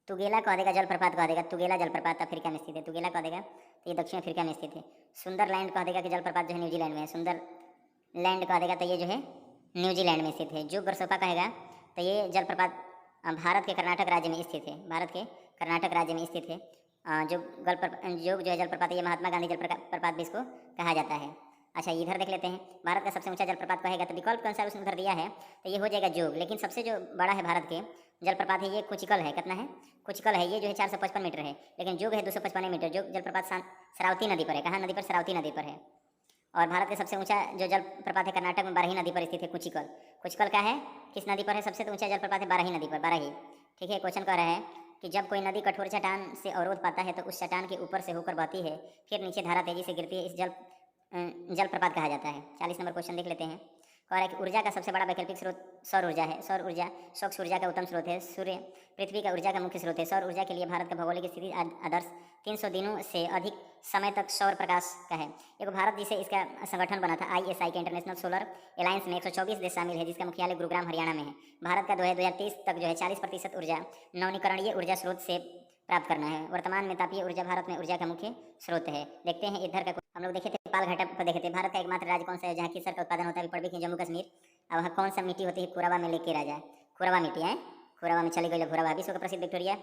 तुगेला कह देगा जलप्रपात कह देगा तुगेला जलप्रपात अफ्रीका में स्थित है। तुगेला कह देगा तो ये दक्षिण अफ्रीका में स्थित है। सुंदरलैंड कह देगा कि जलप्रपात जो है न्यूजीलैंड में है। सुंदरलैंड कह देगा तो ये जो है न्यूजीलैंड में स्थित है। जो गरसोपा कहेगा तो ये जलप्रपात भारत के कर्नाटक राज्य में स्थित है। भारत के कर्नाटक राज्य में स्थित है। जो जो है जलप्रपात ये महात्मा गांधी जलप्रपात भी इसको कहा जाता है। अच्छा, इधर देख लेते हैं। भारत का सबसे ऊंचा जलप्रपात कहेगा तो विकल्प के अनुसार उसने उधर दिया है तो ये हो जाएगा जोग। लेकिन सबसे जो बड़ा है भारत के जलप्रपात है ये कुचिकल है। कितना है? कुचिकल है। ये जो है 455 मीटर है। लेकिन जोग है 255 मीटर। जोग जलप्रपात शरावती नदी पर है। कहाँ नदी पर? शरावती नदी पर है। और भारत का सबसे ऊंचा जो जलप्रपात है कर्नाटक में बाराही नदी पर स्थित है। कुचिकल। कुचिकल क्या है? किस नदी पर है? सबसे ऊंचा जलप्रपात है बाराही नदी पर। बाराही। ठीक है। क्वेश्चन कह रहा है कि जब कोई नदी कठोर चट्टान से अवरोध पाता है तो उस चट्टान के ऊपर से होकर बहती है, फिर नीचे धारा तेजी से गिरती है, इस जलप्रपात कहा जाता है। 40 नंबर क्वेश्चन देख लेते हैं। कह रहा है कि ऊर्जा का सबसे बड़ा वैकल्पिक स्रोत सौर ऊर्जा है। सौर ऊर्जा स्वच्छ ऊर्जा का उत्तम स्रोत है। सूर्य पृथ्वी का ऊर्जा का मुख्य स्रोत है। सौर ऊर्जा के लिए भारत का भौगोलिक स्थिति आदर्श 300 दिनों से अधिक समय तक सौर प्रकाश का है। एक भारत जिसे इसका संगठन बना था ISI के इंटरनेशनल सोलर अलायंस में 124 देश शामिल है, जिसका मुख्यालय गुरुग्राम हरियाणा में है। भारत का 2030 तक जो है 40% ऊर्जा नवीकरणीय ऊर्जा स्रोत से प्राप्त करना है। वर्तमान में तापीय ऊर्जा भारत में ऊर्जा का मुख्य स्रोत है। देखते हैं इधर का हम लोग देखे थे पालघाटा पर देखे थे। भारत का एकमात्र राज्य कौन सा है जहाँ केसर का उत्पादन होता है? पढ़ भी जम्मू कश्मीर। अब वहाँ कौन सा मिट्टी होती है? कुरवा में लेके राजा। कुरवा मिट्टी है। कुरवा में चली गई भूरवा। विश्व का प्रसिद्ध विक्टोरिया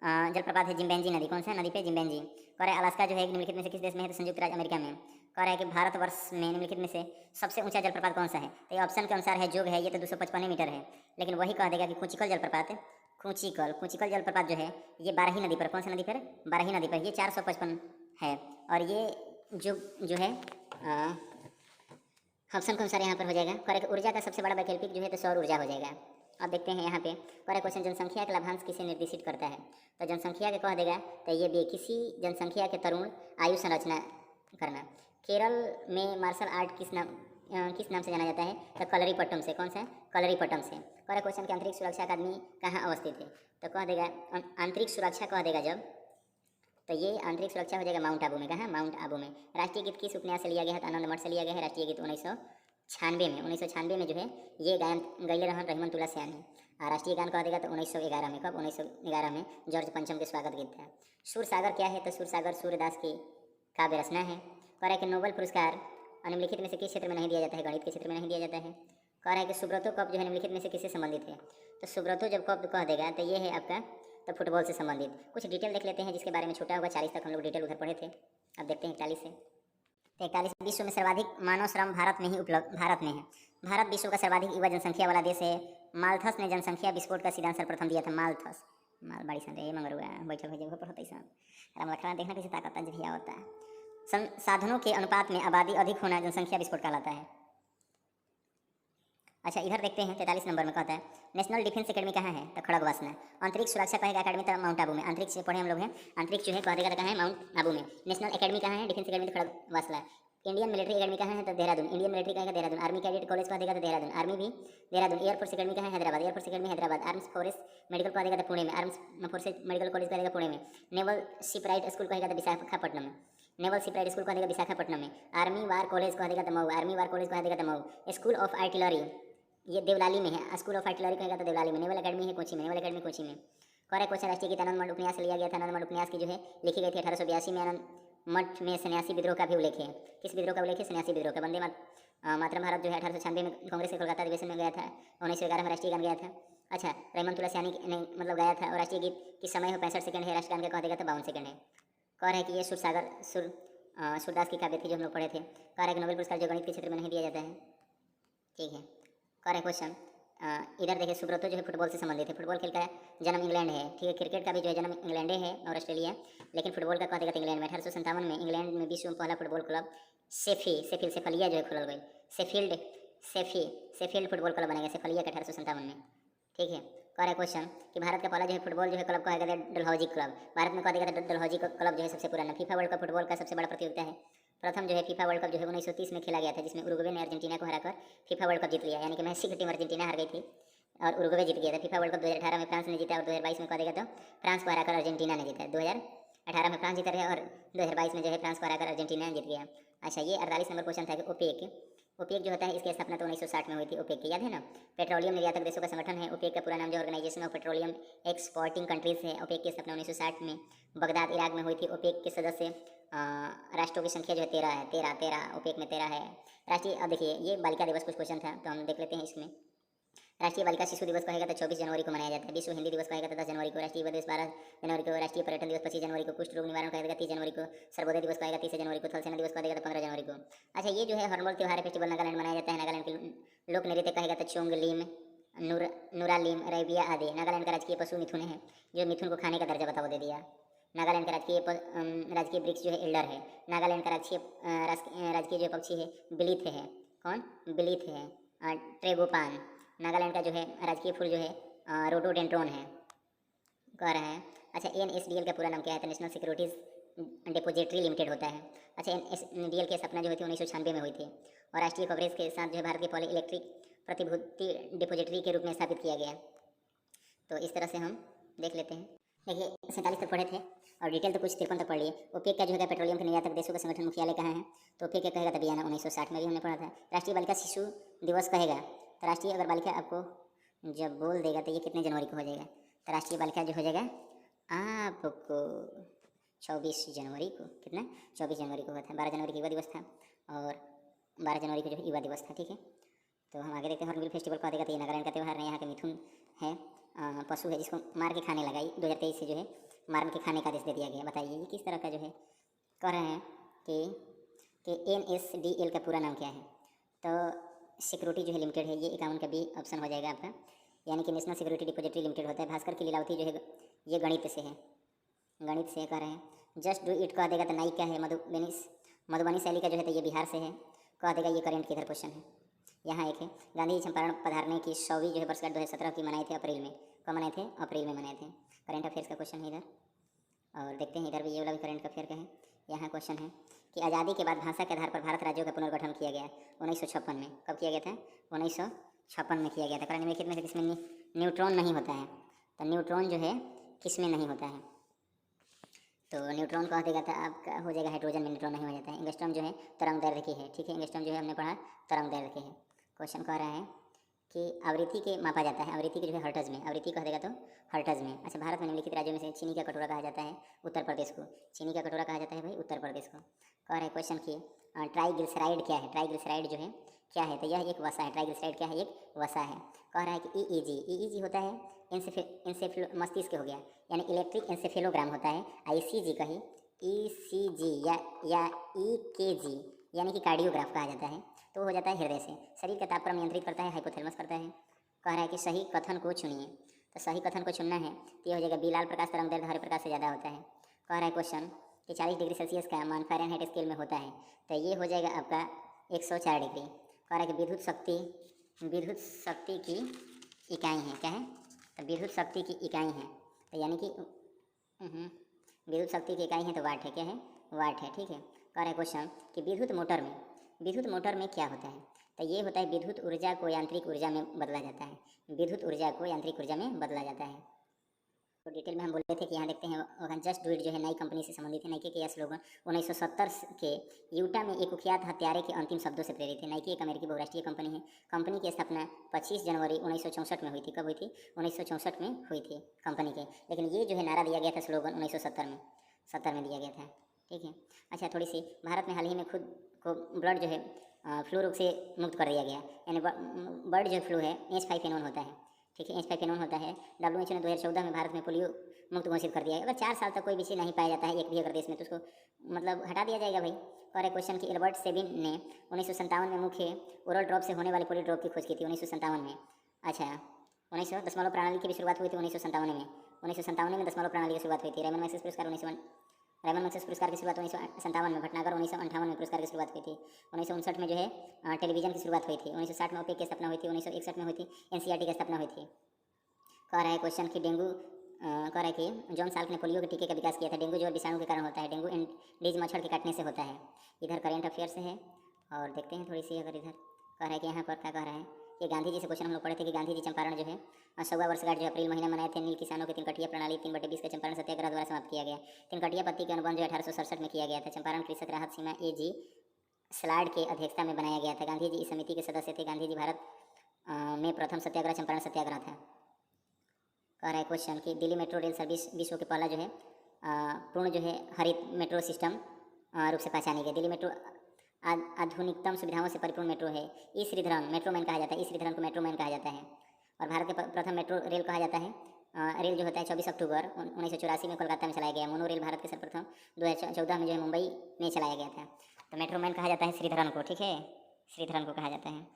जलप्रपात है जिम्बेंजी नदी, कौन सा नदी पे जिम्बेंजी। कह रहा है अलास्का जो है निम्नलिखित में से किस देश में है, तो संयुक्त राज्य अमेरिका में। कह रहा है कि भारतवर्ष में निम्नलिखित में से सबसे ऊंचा जलप्रपात कौन सा है, तो ये ऑप्शन के अनुसार है जोग है, ये तो 255 मीटर है। लेकिन वही कह देगा कि कुचिकल जलप्रपात, कुचिकल जलप्रपात जो है ये बाराही नदी पर, कौन सा नदी पर, बाराही नदी पर, ये 455 है। और ये जो है ऑप्शन के अनुसार यहाँ पर हो जाएगा। करेक्ट ऊर्जा का सबसे बड़ा वैकल्पिक जो है तो सौर ऊर्जा हो जाएगा। अब देखते हैं यहाँ पे करेक्ट क्वेश्चन, जनसंख्या का लाभांश किसे निर्देशित करता है, तो जनसंख्या के कह देगा तो ये भी किसी जनसंख्या के तरुण आयु संरचना करना। केरल में मार्शल आर्ट किस नाम से जाना जाता है, तो कलरीपट्टम से, कौन सा, कलरीपट्टम से। करेक्ट क्वेश्चन की आंतरिक सुरक्षा अकादमी कहाँ अवस्थित है, तो कह देगा आंतरिक सुरक्षा कह देगा जब, तो ये आंतरिक सुरक्षा हो जाएगा माउंट आबू में। कहाँ, माउंट आबू में। राष्ट्रीय गीत किस उपन्यास से लिया गया है, तो आनंद मठ से लिया गया है। राष्ट्रीय गीत 1996 में जो है ये गायन गैले रहन रहीमतुल्लाह सयानी। राष्ट्रीय गान कह देगा तो 1911 में। कब, 1911 में जॉर्ज पंचम के स्वागत गीत था। सूरसागर क्या है, तो सूरसागर सूर्यदास की काव्य रचना है। कह रहा है कि नोबेल पुरस्कार निम्नलिखित में से किस क्षेत्र में नहीं दिया जाता है, गणित के क्षेत्र में नहीं दिया जाता है। कह रहा है कि सुब्रतो कप जो है निम्नलिखित में से किससे संबंधित है, तो सुब्रतो जब कप कह देगा तो ये है आपका तो फुटबॉल से संबंधित। कुछ डिटेल देख लेते हैं जिसके बारे में छोटा होगा, 40 तक हम लोग डिटेल उधर पढ़े थे। अब देखते हैं 41 से। तो 41 विश्व में सर्वाधिक मानव श्रम भारत में ही उपलब्ध, भारत में है। भारत विश्व का सर्वाधिक युवा जनसंख्या वाला देश है। माल्थस ने जनसंख्या विस्फोट का सिद्धांत सर्वप्रथम दिया था। माल्थस, माल बड़ी सन ये मंगरुआ बैठल हो जगह पर होता है। राम लखना देखना कैसे ताकत जरिया होता है। संसाधनों के अनुपात में आबादी अधिक होना जनसंख्या विस्फोट कहलाता है। अच्छा इधर देखते हैं 43 नंबर में कहता है नेशनल डिफेंस एकेडमी कहाँ है, तो खड़गवासला। अंतरिक्ष सुरक्षा कहेगा अकेडमी तो माउंट आबू में। अंतरिक्ष पढ़े हम लोग हैं, अंतरिक्ष जो है कह देगा तो कहाँ है, माउंट आबू में। नेशनल एकेडमी कहाँ है, डिफेंस एकेडमी तो खड़गवासला। इंडियन मिलिट्री एकेडमी कहाँ है, तो देहरादून। इंडियन मिलिट्री कहेगा देहरादून। आर्मी कैडेट कॉलेज कह देगा तो देहरादून, आर्मी भी देहरादून। एयरफोर्स एकेडमी कहाँ है, Hyderabad. Air force academy Hyderabad. Arms force medical कह देगा तो पुणे में। आर्म्स फोर्सेज मेडिकल कॉलेज कह देगा पुणे में। नेवल शिपराइट स्कूल कहेगा तो विशाखापट्टनम में। नेवल शिपराइट स्कूल कह देगा विशाखापट्टनम में। आर्मी वार कॉलेज कह देगा तो मऊ। आर्मी वार कॉलेज कह देगा तो मऊ। स्कूल ऑफ आर्टिलरी ये देवलाली में है। स्कूल ऑफ आर्टिलरी कहेगा तो देवलाली में। नेवल एकेडमी है कोची में। नेवल एकेडमी कोची में। करेक्ट क्वेश्चन राष्ट्रीय गीत आनंद मठ उपन्यास से लिया गया था। आनंद मठ उपन्यास की जो है लिखी गई थी 1882 में। आनंद मठ में सन्यासी विद्रोह का भी उल्लेख है। किस विद्रोह का उल्लेख है, सन्यासी विद्रोह का। वंदे मातरम भारत जो है 1896 में कांग्रेस के कोलकाता अधिवेशन में गया था। 1911 में राष्ट्रीय गान गया था। अच्छा रहीमतुल्लाह सयानी ने मतलब गाया था। और राष्ट्रीय गीत की समय है 65 सेकंड है। राष्ट्रगान का कह देगा तो 52 सेकंड है। कह रहा है कि ये सूरदास की काव्य थी जो हम लोग पढ़े थे। कह रहा है कि नोबेल पुरस्कार जो गणित के क्षेत्र में नहीं दिया जाता है। ठीक है, कह रहे क्वेश्चन इधर देखिए सुब्रतो जो है फुटबॉल से संबंधित है। फुटबॉल खेल का जन्म इंग्लैंड है। ठीक है, क्रिकेट का भी जो है जन्म इंग्लैंड है और ऑस्ट्रेलिया, लेकिन फुटबॉल का कह देगा इंग्लैंड में। 1857 में इंग्लैंड में विश्व में पहला फुटबॉल क्लब सेफिल्ड जो है खुलल गई। सेफील्ड फुटबॉल क्लब बनेगा सेफलिया के 1857 में। ठीक है, कह रहा क्वेश्चन कि भारत का पहला जो है फुटबॉल जो है क्लब कहेगा डलहौजी क्लब। भारत में कह देगा डलहौजी क्लब जो है सबसे पुराना। फीफा वर्ल्ड कप फुटबॉल का सबसे बड़ा प्रतियोगिता है। प्रथम जो है फीफा वर्ल्ड कप जो है 1930 में खेला गया था, जिसमें उरुग्वे ने अर्जेंटीना को हराकर फीफा वर्ल्ड कप जीत लिया। यानी कि मैसी की टीम अर्जेंटीना हार गई थी और उरुग्वे जीत गया था। फीफा वर्ल्ड कप 2018 में फ्रांस ने जीता और 2022 में कह देगा तो फ्रांस को हराकर अर्जेंटीना ने जीता। 2018 में फ्रांस जीता रहे और 2022 में जो है फ्रांस को हराकर अर्जेंटीना ने जीत गया। अच्छा ये 48 नंबर क्वेश्चन था कि ओपेक जो होता है इसकी स्थापना तो 1960 में हुई थी। ओपेक याद है ना, पेट्रोलियम निर्यातक देशों का संगठन है। ओपेक का पूरा नाम जो organization of petroleum exporting countries है। ओपेक की स्थापना 1960 में बगदाद इराक में हुई थी। ओपेक के सदस्य राष्ट्रों की संख्या जो है 13 है। 13 ओपेक में 13 है। राष्ट्रीय अब देखिए ये बालिका दिवस कुछ क्वेश्चन था तो हम देख लेते हैं इसमें। राष्ट्रीय बालिका शिशु दिवस कहेगा तो 24 जनवरी को मनाया जाता है। विश्व हिंदी दिवस कहेगा तो 10 जनवरी को। राष्ट्रीय युवा दिवस 12 जनवरी को। राष्ट्रीय पर्यटन दिवस 25 जनवरी को। कुष्ठ रोग निवारण कहेगा 30 जनवरी को। सर्वोदय दिवस कहेगा 30 जनवरी को। थल सेना दिवस कहेगा तो 15 जनवरी को। अच्छा ये जो है हॉर्नबिल त्योहार फेस्टिवल नागालैंड मनाया जाता है। नागालैंड के लोक नृत्य कहेगा तो चोंगलीम, नूरालीम, रैबिया आदि। नागालैंड का राजकीय पशु मिथुन है, जो मिथुन को खाने का दर्जा बताओ दे दिया। नागालैंड का राजकीय वृक्ष जो है एल्डर है। नागालैंड का राजकीय जो पक्षी है बिलिथ है। कौन, बिलिथ है। ट्रेगोपान। नागालैंड का जो है राजकीय फूल जो है रोडोडेंड्रॉन है, कह रहा है। अच्छा NSDL का पूरा नाम क्या है, तो नेशनल सिक्योरिटीज़ डिपोजिटरी लिमिटेड होता है। अच्छा NSDL की स्थापना जो हुई थी 1996 में हुई थी और राष्ट्रीय कवरेज के साथ जो है भारत के पहले इलेक्ट्रिक प्रतिभूति डिपोजिटरी के रूप में स्थापित किया गया। तो इस तरह से हम देख लेते हैं। देखिए 47 तक पढ़े थे और डिटेल तो कुछ 53 तक पढ़ लिए। ओपेक का जो है पेट्रोलियम के निर्यातक देशों का संगठन मुख्यालय कहाँ है, तो ओपेक का कहेगा तबियाना 1960 में भी हमने पढ़ा था। राष्ट्रीय बालिका शिशु दिवस कहेगा तो राष्ट्रीय अगर बालिका आपको जब बोल देगा तो ये कितने जनवरी को हो जाएगा, तो राष्ट्रीय बालिका जो हो जाएगा आपको 24 जनवरी को। कितना, 24 जनवरी को हुआ था। 12 जनवरी को युवा दिवस था और 12 जनवरी को जो है युवा दिवस था। ठीक है, तो हम आगे देखते हैं। हॉर्नबिल फेस्टिवल कह देगा तो ये नागालैंड का त्यौहार है। यहाँ के मिथुन है, पशु है जिसको मार के खाने लगा। 2023 से जो है मार के खाने का आदेश दे दिया गया। बताइए ये किस तरह का जो है कह रहे हैं कि NSDL का पूरा नाम क्या है। तो सिक्योरिटी जो है लिमिटेड है, ये 51 का बी ऑप्शन हो जाएगा आपका, यानी कि नेशनल सिक्योरिटी डिपॉजिटरी लिमिटेड होता है। भास्कर की लीलावती जो है ये गणित से है, गणित से कह रहे हैं। जस्ट डू इट कह देगा तो नाइक क्या है, मधुबनी शैली का जो है तो ये बिहार से है, कह देगा ये करेंट किधर क्वेश्चन है। यहाँ एक है गांधी जी चंपारण पधारने की 100वीं जो है वर्षगांठ 2017 की मनाए थे अप्रैल में। कब मनाए थे? अप्रैल में मनाए थे। करेंट अफेयर्स का क्वेश्चन है इधर, और देखते हैं इधर भी ये वाला भी करेंट अफेयर का है। यहाँ क्वेश्चन है कि आज़ादी के बाद भाषा के आधार पर भारत राज्यों का पुनर्गठन किया गया 1956 में। कब किया गया था? 1956 में किया गया था। कारण निम्नलिखित में से किसमें न्यूट्रॉन नहीं होता है? तो न्यूट्रॉन जो है किसमें नहीं होता है? तो न्यूट्रॉन कह देगा था आपका हो जाएगा हाइड्रोजन में न्यूट्रॉन नहीं हो जाता है। एंगस्ट्रॉम जो है तरंग दैर्ध्य की है, ठीक है। एंगस्ट्रॉम जो है हमने पढ़ा तरंग दैर्ध्य की है। क्वेश्चन कह रहा है कि आवृत्ति के मापा जाता है, आवृत्ति के जो है हर्ट्ज में, आवृत्ति कह देगा तो हर्ट्ज में। अच्छा, भारत में निम्नलिखित राज्यों में से चीनी का कटोरा कहा जाता है उत्तर प्रदेश को। चीनी का कटोरा कहा जाता है भाई उत्तर प्रदेश को। कह रहा है क्वेश्चन की ट्राइग्लिसराइड क्या है? ट्राइग्लिसराइड जो है क्या है? तो यह एक वसा है। ट्राइग्लिसराइड क्या है? एक वसा है। कह रहा है कि EEG होता है इंसेफेलो मस्तिष्क हो गया, यानी इलेक्ट्रिक इंसेफेलोग्राम होता है। ICG कही ECG या EKG यानी कि कार्डियोग्राफ कहा जाता है, तो हो जाता है हृदय से। शरीर का तापक्रम नियंत्रित करता है, हाइपोथैलेमस करता है। कह रहा है कि सही कथन को चुनिए, तो सही कथन को चुनना है तो ये हो जाएगा बिलाल प्रकाश तरंग दैर्ध्य हरे प्रकाश से ज़्यादा होता है। कह रहा है क्वेश्चन कि 40 डिग्री सेल्सियस का मान फ़ारेनहाइट स्केल में होता है, तो ये हो जाएगा आपका 104 डिग्री। कह रहा है कि विद्युत शक्ति की इकाई है, क्या है? तो विद्युत शक्ति की इकाई है, तो यानी कि विद्युत शक्ति की इकाई है तो वाट है, क्या है? वाट है, ठीक है। कह रहा है क्वेश्चन कि विद्युत मोटर में क्या होता है? तो ये होता है विद्युत ऊर्जा को यांत्रिक ऊर्जा में बदला जाता है, विद्युत ऊर्जा को यांत्रिक ऊर्जा में बदला जाता है। तो डिटेल में हम बोल रहे थे कि यहाँ देखते हैं जस्ट डू इट जो है नाइक कंपनी से संबंधित है। नाइके के यह स्लोगन 1970 के यूटा में एक कुख्यात हत्यारे के अंतिम शब्दों से प्रेरित है। नाइकी एक अमेरिकी बहुराष्ट्रीय कंपनी है। कंपनी की स्थापना 25 जनवरी 1964 में हुई थी। कब हुई थी? 1964 में हुई थी कंपनी के। लेकिन ये जो है नारा दिया गया था स्लोगन 1970 में दिया गया था, ठीक है। अच्छा, थोड़ी सी भारत में हाल ही में खुद को ब्लड जो है फ्लू रोग से मुक्त कर दिया गया, यानी बर्ड जो फ्लू है H5N1 होता है, ठीक है। H5N1 होता है। WHO ने 2014 में भारत में पोलियो मुक्त घोषित कर दिया है। अगर 4 साल तक कोई विषय नहीं पाया जाता है एक भी अगर देश में, तो उसको मतलब हटा दिया जाएगा भाई। और एक क्वेश्चन की एल्बर्ट सेबिन ने 1957 में मुख्य ओरल ड्रॉप से होने वाले पोलियो ड्रॉप की खोज की थी 1957 में। अच्छा, 1900 दशमलव प्रणाली की भी शुरुआत हुई थी 1957 में दशमलव प्रणाली की शुरुआत हुई थी। रेमन मैग्सेसे पुरस्कार की शुरुआत 1957 में, भटनागर 1958 में पुरस्कार की शुरुआत हुई थी। 1959 में जो है टेलीविजन की शुरुआत हुई थी। 1960 में OPEC की स्थापना हुई थी। 1961 में हुई थी NCERT की स्थापना हुई थी। कह रहा है क्वेश्चन कि डेंगू कह रहा है कि जॉन साल्क ने पोलियो के टीके का विकास किया था। डेंगू जो है विषाणु के कारण होता है, डेंगू एंडीज मच्छर के काटने से होता है। इधर करेंट अफेयर से है, और देखते हैं थोड़ी सी अगर इधर कह रहा है कि यहाँ पर क्या कह रहा है कि गांधी जी से क्वेश्चन हम लोग पढ़े थे कि गांधी जी चंपारण जो है 100वां वर्षगांठ जो अप्रैल महीना मनाए थे। नील किसानों के 3 कटिया प्रणाली 3/20 का चंपारण सत्याग्रह द्वारा समाप्त किया गया। 3 कटिया पत्ती के अनुबंध जो 1867 में किया गया था। चंपारण कृषक राहत सीमा AG स्लाड के अध्यक्षता में बनाया गया था। गांधी जी इस समिति के सदस्य थे। गांधी जी भारत में प्रथम सत्याग्रह चंपारण सत्याग्रह था। कह रहा है क्वेश्चन कि दिल्ली मेट्रो रेल सर्विस विश्व के पहला जो है पूर्ण जो है हरित मेट्रो सिस्टम रूप से पहचानी गई। दिल्ली मेट्रो आधुनिकतम सुविधाओं से परिपूर्ण मेट्रो है। ई श्रीधरन मेट्रोमैन कहा जाता है। ई श्रीधरन को मेट्रोमैन कहा जाता है। और भारत के प्रथम मेट्रो रेल कहा जाता है। रेल जो होता है 24 अक्टूबर 1984 में कोलकाता में चलाया गया। मोनो रेल भारत के सर्वप्रथम 2014 में जो है मुंबई में चलाया गया था। तो मेट्रोमैन कहा जाता है श्रीधरन को, ठीक है, श्रीधरन को कहा जाता है।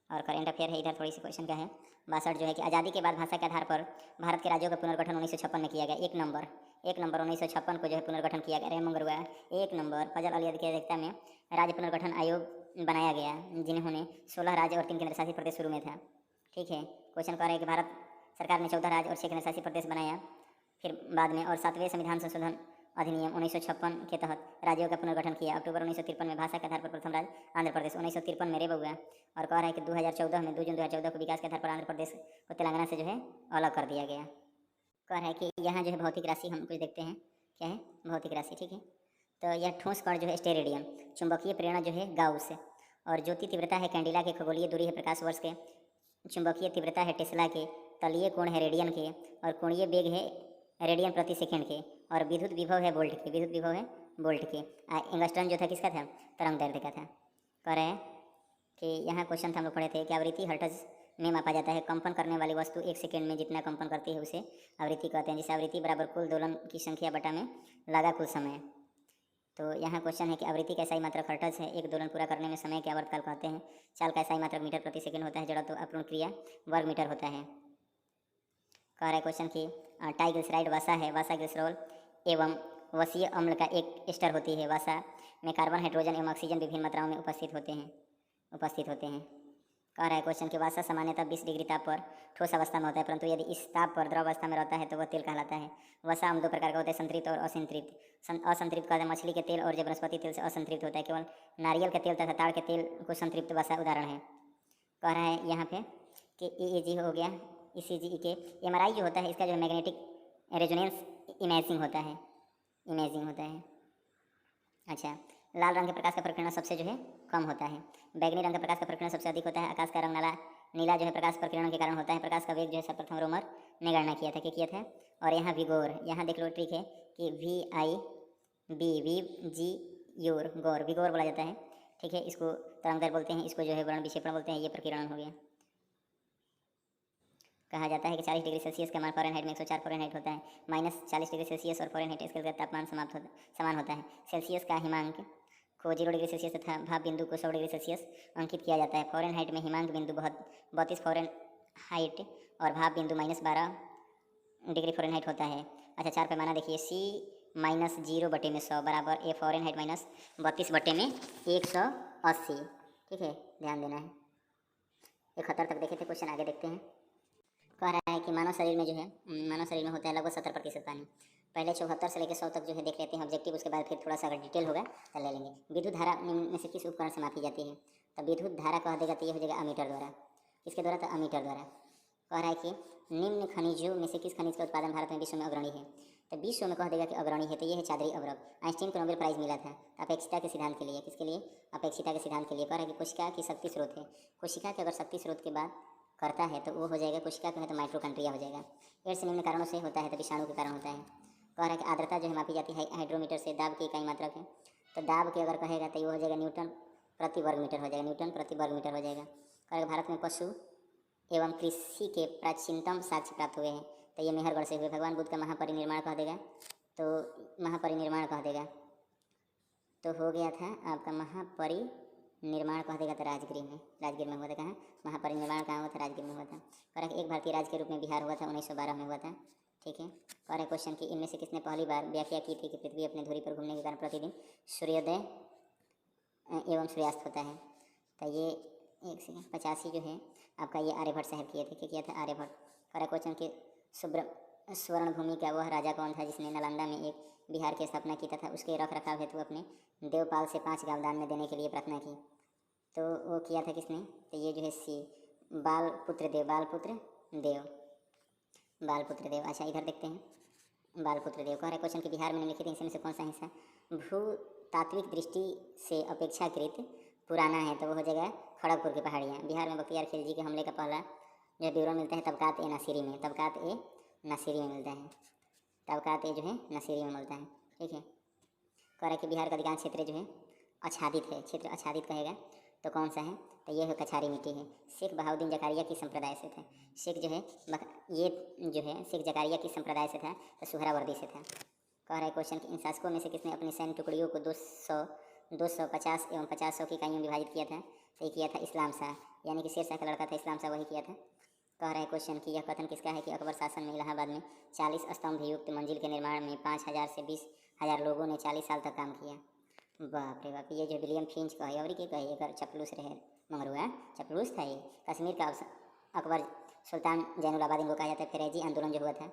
और करेंट अफेयर है इधर थोड़ी सी क्वेश्चन क्या है 62 जो है कि आज़ादी के बाद भाषा के आधार पर भारत के राज्यों का पुनर्गठन 1956 में किया गया। एक नंबर 1956 को जो है पुनर्गठन किया गया। Ramon Mangarua 1 number. फजल अली की अध्यक्षता में राज्य पुनर्गठन आयोग बनाया गया, जिन्होंने 16 राज्य और 3 केंद्रशासित प्रदेश शुरू में था, ठीक है। क्वेश्चन कह रहे हैं कि भारत सरकार ने 14 राज्य और 6 केंद्रशासित प्रदेश बनाया फिर बाद में, और 7वें संविधान संशोधन अधिनियम 1956 के तहत राज्यों का पुनर्गठन किया। अक्टूबर 1953 में भाषा के आधार पर प्रथम राज्य आंध्र प्रदेश 1953 में रे बउआ। और कह रहा है कि 2014 में 2 जून 2014 को विकास के आधार पर आंध्र प्रदेश को तेलंगाना से जो है अलग कर दिया गया। कह रहा है कि यहाँ जो है भौतिक राशि हम कुछ देखते हैं, क्या है भौतिक राशि, ठीक है। तो यह ठोस कण जो है स्टेरेडियम, चुंबकीय प्रेरणा जो है गाउस, और ज्योति तीव्रता है कैंडिला के, खगोलीय दूरी है प्रकाश वर्ष के, चुंबकीय तीव्रता है टेस्ला के, तलीय कोण है रेडियन के, और कोणीय वेग है रेडियन प्रति सेकंड के, और विद्युत विभव है वोल्ट के, विद्युत विभव है वोल्ट के। एंगस्ट्रॉम जो था किसका था? तरंग दैर्ध्य का था। कह रहे हैं कि यहाँ क्वेश्चन था हम लोग पढ़े थे कि आवृत्ति हर्ट्ज में मापा जाता है। कंपन करने वाली वस्तु 1 सेकंड में जितना कंपन करती है उसे आवृत्ति कहते हैं। जैसे आवृत्ति बराबर कुल दोलन की संख्या बटा में लगा कुल समय। तो यहाँ क्वेश्चन है कि आवृत्ति का SI मात्रक हर्ट्ज है। एक दोलन पूरा करने में समय के आवर्तकाल कहते हैं। चाल का SI मात्रक मीटर प्रति सेकंड होता है। जड़त्व अपूर्ण क्रिया वर्ग मीटर होता है। कह रहा है क्वेश्चन की ट्राइग्लिसराइड वसा है। वसा ग्लिसरॉल एवं वसीय अम्ल का एक एस्टर होती है। वसा में कार्बन, हाइड्रोजन एवं ऑक्सीजन विभिन्न मात्राओं में उपस्थित होते हैं। कह रहा है क्वेश्चन की वसा सामान्यतः 20 डिग्री ताप पर ठोस अवस्था में होता है, परंतु यदि इस ताप पर द्रव अवस्था में रहता है तो वह तेल कहलाता है। वसा हम 2 प्रकार का होता है, संतृप्त और असंतृप्त। असंतृप्त कहते हैं मछली के तेल और जो वनस्पति तेल से असंतृप्त होता है। केवल नारियल के तेल तथा ताड़ के तेल को संतृप्त वसा उदाहरण है। कह रहा है यहाँ पे कि EEG हो गया, ECG के MRI जो होता है इसका जो मैग्नेटिक रेजोनेंस इमेजिंग होता है। अच्छा, लाल रंग के प्रकाश का प्रकीर्णन सबसे जो है कम होता है। बैगनी रंग का प्रकाश का प्रकीर्णन सबसे अधिक होता है। आकाश का रंग नीला जो है प्रकाश प्रकीर्णन के कारण होता है। प्रकाश का वेग जो है सर्वप्रथम रोमर ने गणना किया था। और यहाँ विगोर, यहाँ देख लो ट्रिक है कि VIB यूर गौर विगोर बोला जाता है। ठीक है, इसको तरंगदैर्घ्य बोलते हैं, इसको जो है वर्ण विक्षेपण बोलते हैं। ये प्रकीर्णन हो गया। कहा जाता है कि 40 डिग्री सेल्सियस का मान फ़ारेनहाइट में 104 फ़ारेनहाइट होता है। -40 डिग्री सेल्सियस और फ़ारेनहाइट स्केल का तापमान समान होता है। सेल्सियस का हिमांक को 0 डिग्री सेल्सियस तथा भाप बिंदु को 100 डिग्री सेल्सियस अंकित किया जाता है। फ़ारेनहाइट में हिमांक बिंदु 32 फ़ारेनहाइट और भाप बिंदु -12 डिग्री फ़ारेनहाइट होता है। अच्छा, 4 पैमाना देखिए। C-0/100 बराबर A फ़ारेनहाइट -32/180। ठीक है, ध्यान देना है। 71 तक देखे थे क्वेश्चन, आगे देखते हैं। कह रहा है कि मानव शरीर में होता है लगभग 70% पानी। पहले 74 से लेकर 100 तक जो है देख लेते हैं ऑब्जेक्टिव, उसके बाद फिर थोड़ा सा अगर डिटेल होगा तो ले लेंगे। विद्युत धारा निम्न में से किस उपकरण से मापी जाती है? तो विद्युत धारा कह देगा तो ये हो जाएगा अमीटर द्वारा। किसके द्वारा? तो अमीटर द्वारा। कह रहा है कि निम्न खनिजों में से किस खनिज का उत्पादन भारत में विश्व में अग्रणी है? तो विश्व में कह देगा कि अग्रणी है, तो ये है चादरी अवरक। आइंस्टीन को नोबेल प्राइज मिला था अपेक्षिता के सिद्धांत के लिए। किसके लिए? अपेक्षिता के सिद्धांत के लिए। कह रहा है कि कोशिका की शक्ति स्रोत है। कोशिका के अगर शक्ति स्रोत के बाद करता है तो वो हो जाएगा, कोशिका का है तो माइटोकॉन्ड्रिया हो जाएगा। एड्स निम्न कारणों से होता है तो विषाणु के कारण होता है। कह रहा है कि आर्द्रता जो है मापी जाती है हाइड्रोमीटर से। दाब की इकाई मात्रक है, तो दाब के अगर कहेगा तो ये हो जाएगा न्यूटन प्रति वर्ग मीटर हो जाएगा। न्यूटन प्रति वर्ग मीटर हो जाएगा। कह रहा है भारत में पशु एवं कृषि के प्राचीनतम साक्ष्य प्राप्त हुए हैं, तो ये मेहरगढ़ से हुए। भगवान बुद्ध का महापरिनिर्वाण कह देगा तो महापरिनिर्वाण कह देगा तो हो गया था आपका महापरिनिर्वाण कह देगा तो राजगीर में हुआ था। कहाँ महापरिनिर्वाण कहाँ हुआ था? राजगीर में हुआ था। कह रहा है एक भारतीय राज्य के रूप में बिहार हुआ था, 1912 में हुआ था। ठीक है। कह रहा है क्वेश्चन की इनमें से किसने पहली बार व्याख्या की थी कि पृथ्वी अपने धुरी पर घूमने के कारण प्रतिदिन सूर्योदय एवं सूर्यास्त होता है? तो ये 85 जो है आपका ये आर्यभट्ट साहब किए थे। क्या किया था? आर्यभट्ट। कह रहा है क्वेश्चन की स्वर्ण भूमि का वह राजा कौन था जिसने नालंदा में एक बिहार की स्थापना की तथा उसके रख रखाव हेतु अपने देवपाल से 5 गाँव दान में देने के लिए प्रार्थना की? तो वो किया था किसने? तो ये जो है सी बालपुत्र देव। अच्छा, इधर देखते हैं बालपुत्र देव। कह रहे क्वेश्चन की बिहार में निम्नलिखित इनमें से कौन सा हिस्सा भूतात्विक दृष्टि से अपेक्षाकृत पुराना है? तो वो हो जाएगा खड़गपुर की पहाड़ियाँ। बिहार में बख्तियार खिलजी के हमले का पहला जो विवरण मिलता है तबकात ए नसीरी में। तबकात ए नसीरी में मिलता है। तबकात ए जो है नसीरी में मिलता है। ठीक है। कह रहा है कि बिहार का अधिकांश क्षेत्र जो है आच्छादित है। क्षेत्र आच्छादित कहेगा तो कौन सा है? तो ये है कछारी मिट्टी है। शेख बहाउद्दीन जकारिया की संप्रदाय से था। शेख जो है शेख जकारिया की संप्रदाय से था, तो सुहरावर्दी से था। कह रहा है क्वेश्चन कि इन शासकों में से किसने अपनी सैन्य टुकड़ियों को 250 एवं 50 की इकाइयों में विभाजित किया था? तो ये किया था इस्लाम शाह, यानी कि शेर शाह का लड़का था इस्लाम शाह, वही किया था। कह रहा है क्वेश्चन कि यह कथन किसका है कि अकबर शासन में इलाहाबाद में 40 स्तंभ युक्त मंजिल के निर्माण में 5000 से 20,000 लोगों ने 40 साल तक काम किया? बाप रे बाप। ये जो विलियम फिंच का है और के कहे अगर चपलूस रहे मंगरुआ चपलूस था। ये कश्मीर का अकबर सुल्तान जैनुलाबाद इनको कहा जाता है। फिरैजी आंदोलन जो हुआ था,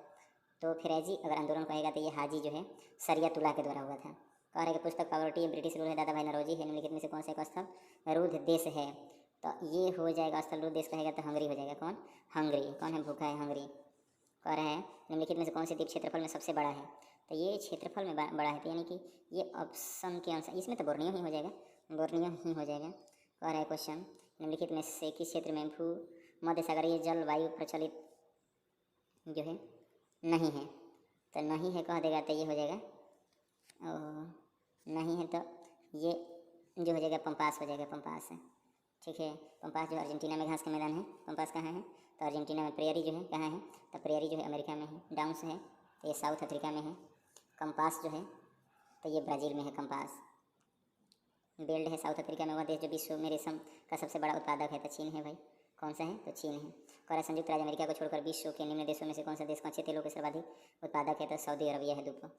तो फिरैजी अगर आंदोलन कहेगा तो ये हाजी जो है सरियतुल्लाह के द्वारा हुआ था। कह रहे कि पुस्तक पॉवर्टी ब्रिटिश रूल है दादा भाई नौरोजी है। निम्नलिखित में से कौन सा एक स्थल रुद्ध देश है? तो ये हो जाएगा स्थल रुद्ध देश कहेगा तो हंगरी हो जाएगा। कौन? हंगरी। कौन है? भूखा है हंगरी। कह रहा है निम्नलिखित में से कौन से द्वीप क्षेत्रफल में सबसे बड़ा है? तो ये क्षेत्रफल में बड़ा है, तो यानी कि ये ऑप्शन के अनुसार इसमें तो बोर्नियो ही हो जाएगा। कह रहा है क्वेश्चन निम्नलिखित में से किस क्षेत्र में भूमध्य सागरीय जलवायु प्रचलित जो है नहीं है? तो नहीं है कह देगा तो ये हो जाएगा नहीं है तो ये जो हो जाएगा पंपास हो जाएगा। पंपास ठीक है। पंपास जो अर्जेंटीना में घास का मैदान है, पंपास कहाँ है, तो अर्जेंटीना में। प्रेयरी जो है कहाँ है, तो प्रेयरी जो है अमेरिका में है। डाउन्स है तो ये साउथ अफ्रीका में है। कंपास जो है तो ये ब्राज़ील में है कंपास। बेल्ट है साउथ अफ्रीका में। वह देश जो विश्व में रेशम का सबसे बड़ा उत्पादक है, तो चीन है भाई। कौन सा है, तो चीन है। कह संयुक्त राज्य अमेरिका को छोड़कर विश्व के निम्न देशों में से कौन सा देश कच्चे तेलों के सर्वाधिक उत्पादक है, तो सऊदी अरबिया है। दोपहर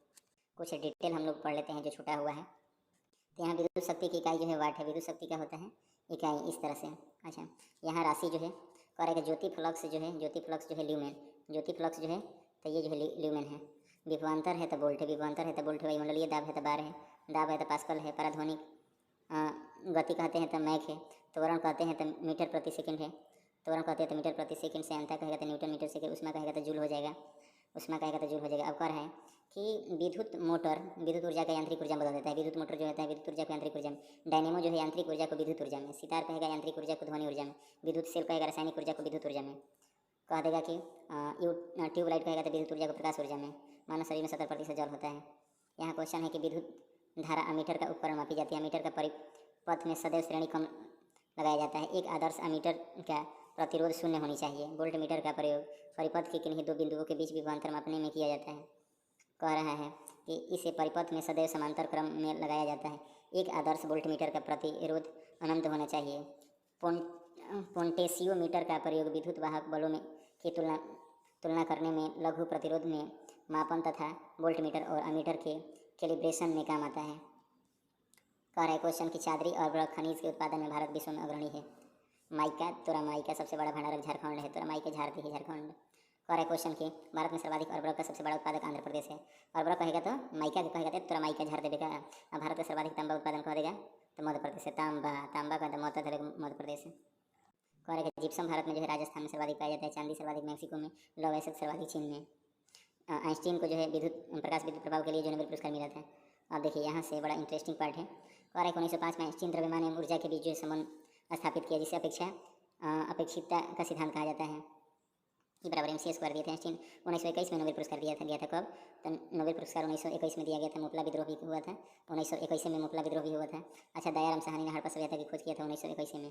कुछ डिटेल हम लोग पढ़ लेते हैं जो छूटा हुआ है। तो यहाँ विद्युत शक्ति की इकाई जो है वाट है। विद्युत शक्ति का होता है इकाई इस तरह से। अच्छा, यहाँ राशि जो है कह रहा है कि ज्योति फ्लक्स जो है, ज्योति फ्लक्स जो है ल्यूमेन, ज्योति फ्लक्स जो है तो ये जो है ल्यूमेन है। विभवांतर है तो वोल्ट है, विभवांतर है तो वोल्ट है। वायुमंडलीय दाब है तो बार है, दाब है तो पास्कल है। पराध्वनिक गति कहते हैं तो मैक है। त्वरण कहते हैं तो मीटर प्रति सेकंड है। त्वरण कहते हैं तो मीटर प्रति सेकंड से अंतर कहेगा तो न्यूटन मीटर सेकंड। उसमें कहेगा तो जूल हो जाएगा, उसमें कहेगा तो जूल हो जाएगा। अब कह रहा है कि विद्युत मोटर विद्युत ऊर्जा का यांत्रिक ऊर्जा बदल देता है। विद्युत मोटर जो होता है विद्युत ऊर्जा को यांत्रिक ऊर्जा में, डायनेमो जो है यांत्रिक ऊर्जा को विद्युत ऊर्जा में, सितार कहेगा यांत्रिक ऊर्जा को ध्वनि ऊर्जा में, विद्युत सेल कहेगा रासायनिक ऊर्जा को विद्युत ऊर्जा में। कह देगा कि ट्यूबलाइट कहेगा तो विद्युत ऊर्जा को प्रकाश ऊर्जा में। मानव शरीर में 70% जल होता है। यहाँ क्वेश्चन है कि विद्युत धारा अमीटर का उपकरण मापी जाती है। अमीटर का परिपथ में सदैव श्रेणी कम लगाया जाता है। एक आदर्श अमीटर का प्रतिरोध शून्य होनी चाहिए। वोल्ट मीटर का प्रयोग परिपथ के किन्हीं दो बिंदुओं के बीच विभवांतर मापने में किया जाता है। कह रहा है कि इसे परिपथ में सदैव समांतर क्रम में लगाया जाता है। एक आदर्श वोल्ट मीटर का प्रतिरोध अनंत होना चाहिए। पोंटेशियोमीटर का प्रयोग विद्युत वाहक बलों में की तुलना करने में, लघु प्रतिरोध में मापन तथा वोल्ट मीटर और अमीटर के कैलिब्रेशन में काम आता है। कह रहा है क्वेश्चन की चादरी और बड़ा खनिज के उत्पादन में भारत विश्व में अग्रणी है। माइका, तोरामाई का सबसे बड़ा भंडारक झारखंड है। तोरामाई के झारती है झारखंड। कह रहा है क्वेश्चन की भारत में सर्वाधिक अर्बरक का सबसे बड़ा उत्पादक आंध्र प्रदेश है। अर्बरक कहेगा तो माइका के कहेगा तो तोरामाई का झार देगा। भारत का सर्वाधिक तांबा उत्पादन कह देगा तो मध्य प्रदेश है। तांबा का तो मध्य प्रदेश है। कह रहा है कि जिप्सम भारत में जो है राजस्थान में सर्वाधिक पाया जाता है। चांदी सर्वाधिक मैक्सिको में, लौह अयस्क सर्वाधिक चीन में। आइंस्टीन को जो है प्रकाश विद्युत प्रभाव के लिए जो नोबेल पुरस्कार मिला था। अब देखिए यहाँ से बड़ा इंटरेस्टिंग पार्ट है। कह रहा है 1905 में आइंस्टीन द्रव्यमान एवं ऊर्जा के बीच जो संबंध स्थापित किया, जिसे अपेक्षितता का सिद्धांत कहा जाता है। ई बराबर mc² दिए थे। आइंस्टीन 1921 में नोबेल पुरस्कार दिया था कब, तो नोबेल पुरस्कार 1921 में दिया गया था। मोपला विद्रोह भी हुआ था 1921 में। मोपला विद्रोह भी हुआ था। अच्छा, दयाराम साहनी ने हड़प्पा सभ्यता की खोज किया था 1921 में।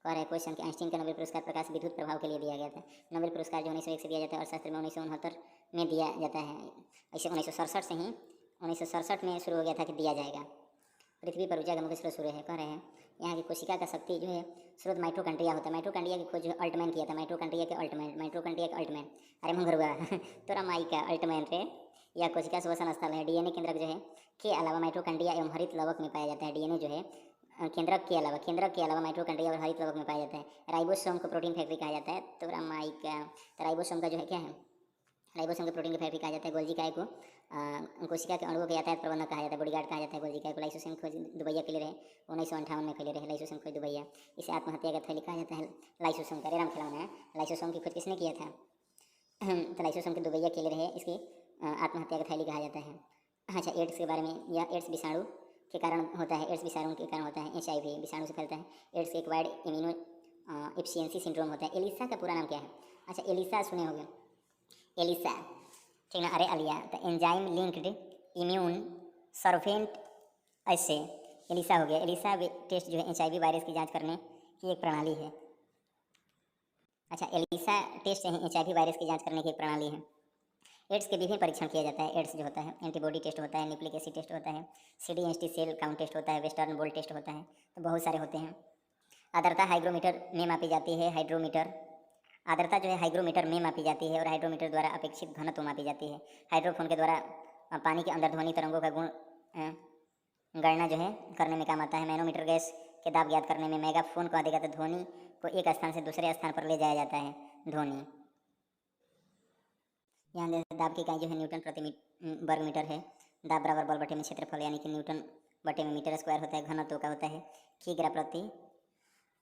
कह रहे क्वेश्चन कि आइंस्टीन का नोबेल पुरस्कार प्रकाश विद्युत प्रभाव के लिए दिया गया था। नोबेल पुरस्कार जो 1901 से दिया जाता है और शास्त्र में 1969 में दिया जाता है। ऐसे 1967 से ही 1967 में शुरू हो गया था कि दिया जाएगा। पृथ्वी पर ऊर्जा का मुख्य स्रोत सूर्य है। कह रहे हैं यहाँ की कोशिका का शक्ति जो है स्रोत माइटोकॉन्ड्रिया होता है। माइटोकॉन्ड्रिया की खोज जो अल्टमैन किया था। माइटोकॉन्ड्रिया के अल्टमैन अरे मंगरुआ तोरा माई का अल्टमैन रे। यह कोशिका श्वसन स्थल है। डीएनए केंद्रक जो है के अलावा माइटोकॉन्ड्रिया एवं हरित लवक में पाया जाता है। डीएनए जो है केंद्रक के अलावा माइटोकॉन्ड्रिया और हरित लवक में पाया जाता है। राइबोसोम को प्रोटीन फैक्ट्री कहा जाता है। तोरा माई का राइबोसोम का जो है क्या है, राइबोसोम के प्रोटीन की फैक्ट्री कहा जाता है। गोल्जी काय को कोशिका के अणुओं के यातायात प्रबंधक कहा जाता है। बॉडीगार्ड कहा जाता है गोल्जी काय को। लाइसोसोम खोज दुबैया के लिए रहे 1958 में कैले रहे लाइसोसोम खोज दुबैया। इसे आत्महत्या का थैली कहा जाता है। लाइसोसोम का रेराम खिलौना है। लाइसोसोम की खोज किसने किया था, तो लाइसोसोम के दुबैया के लिए रहे। इसकी आत्महत्या का थैली कहा जाता है। अच्छा, एड्स के बारे में, यह एड्स विषाणु के कारण होता है। एड्स विषाणु के कारण होता है। HIV विषाणु से फैलता है। एड्स एक वाइड इम्यूनो एफिशिएंसी सिंड्रोम होता है। एलिसा का पूरा नाम क्या है? अच्छा, एलिसा सुने होंगे, एलिसा, ठीक ना। अरे अलिया, तो एंजाइम लिंक्ड इम्यून सर्वेंट, ऐसे एलिसा हो गया। एलिसा टेस्ट जो है HIV वायरस की जांच करने की एक प्रणाली है। अच्छा, एलिसा टेस्ट HIV वायरस की जांच करने की एक प्रणाली है। एड्स के विभिन्न परीक्षण किया जाता है। एड्स जो होता है एंटीबॉडी टेस्ट होता है, न्यूक्लिक एसिड टेस्ट होता है, CD सेल काउंट टेस्ट होता है, वेस्टर्न ब्लॉट टेस्ट होता है, तो बहुत सारे होते हैं। आर्द्रता हाइग्रोमीटर में मापी जाती है। हाइड्रोमीटर, आर्द्रता जो है हाइग्रोमीटर में मापी जाती है और हाइड्रोमीटर द्वारा अपेक्षित घनत्व मापी जाती है। हाइड्रोफोन के द्वारा पानी के अंदर ध्वनि तरंगों का गुण गणना जो है करने में काम आता है। मैनोमीटर गैस के दाब ज्ञात करने में। मेगाफोन कह देगा तो ध्वनि को एक स्थान से दूसरे स्थान पर ले जाया जाता है। ध्वनि यहाँ दाब की इकाई जो है न्यूटन प्रति वर्ग मीटर है। दाब बराबर बल बटे में क्षेत्रफल यानी कि न्यूटन बटे में मीटर स्क्वायर होता है। घनत्व का होता है किग्रा प्रति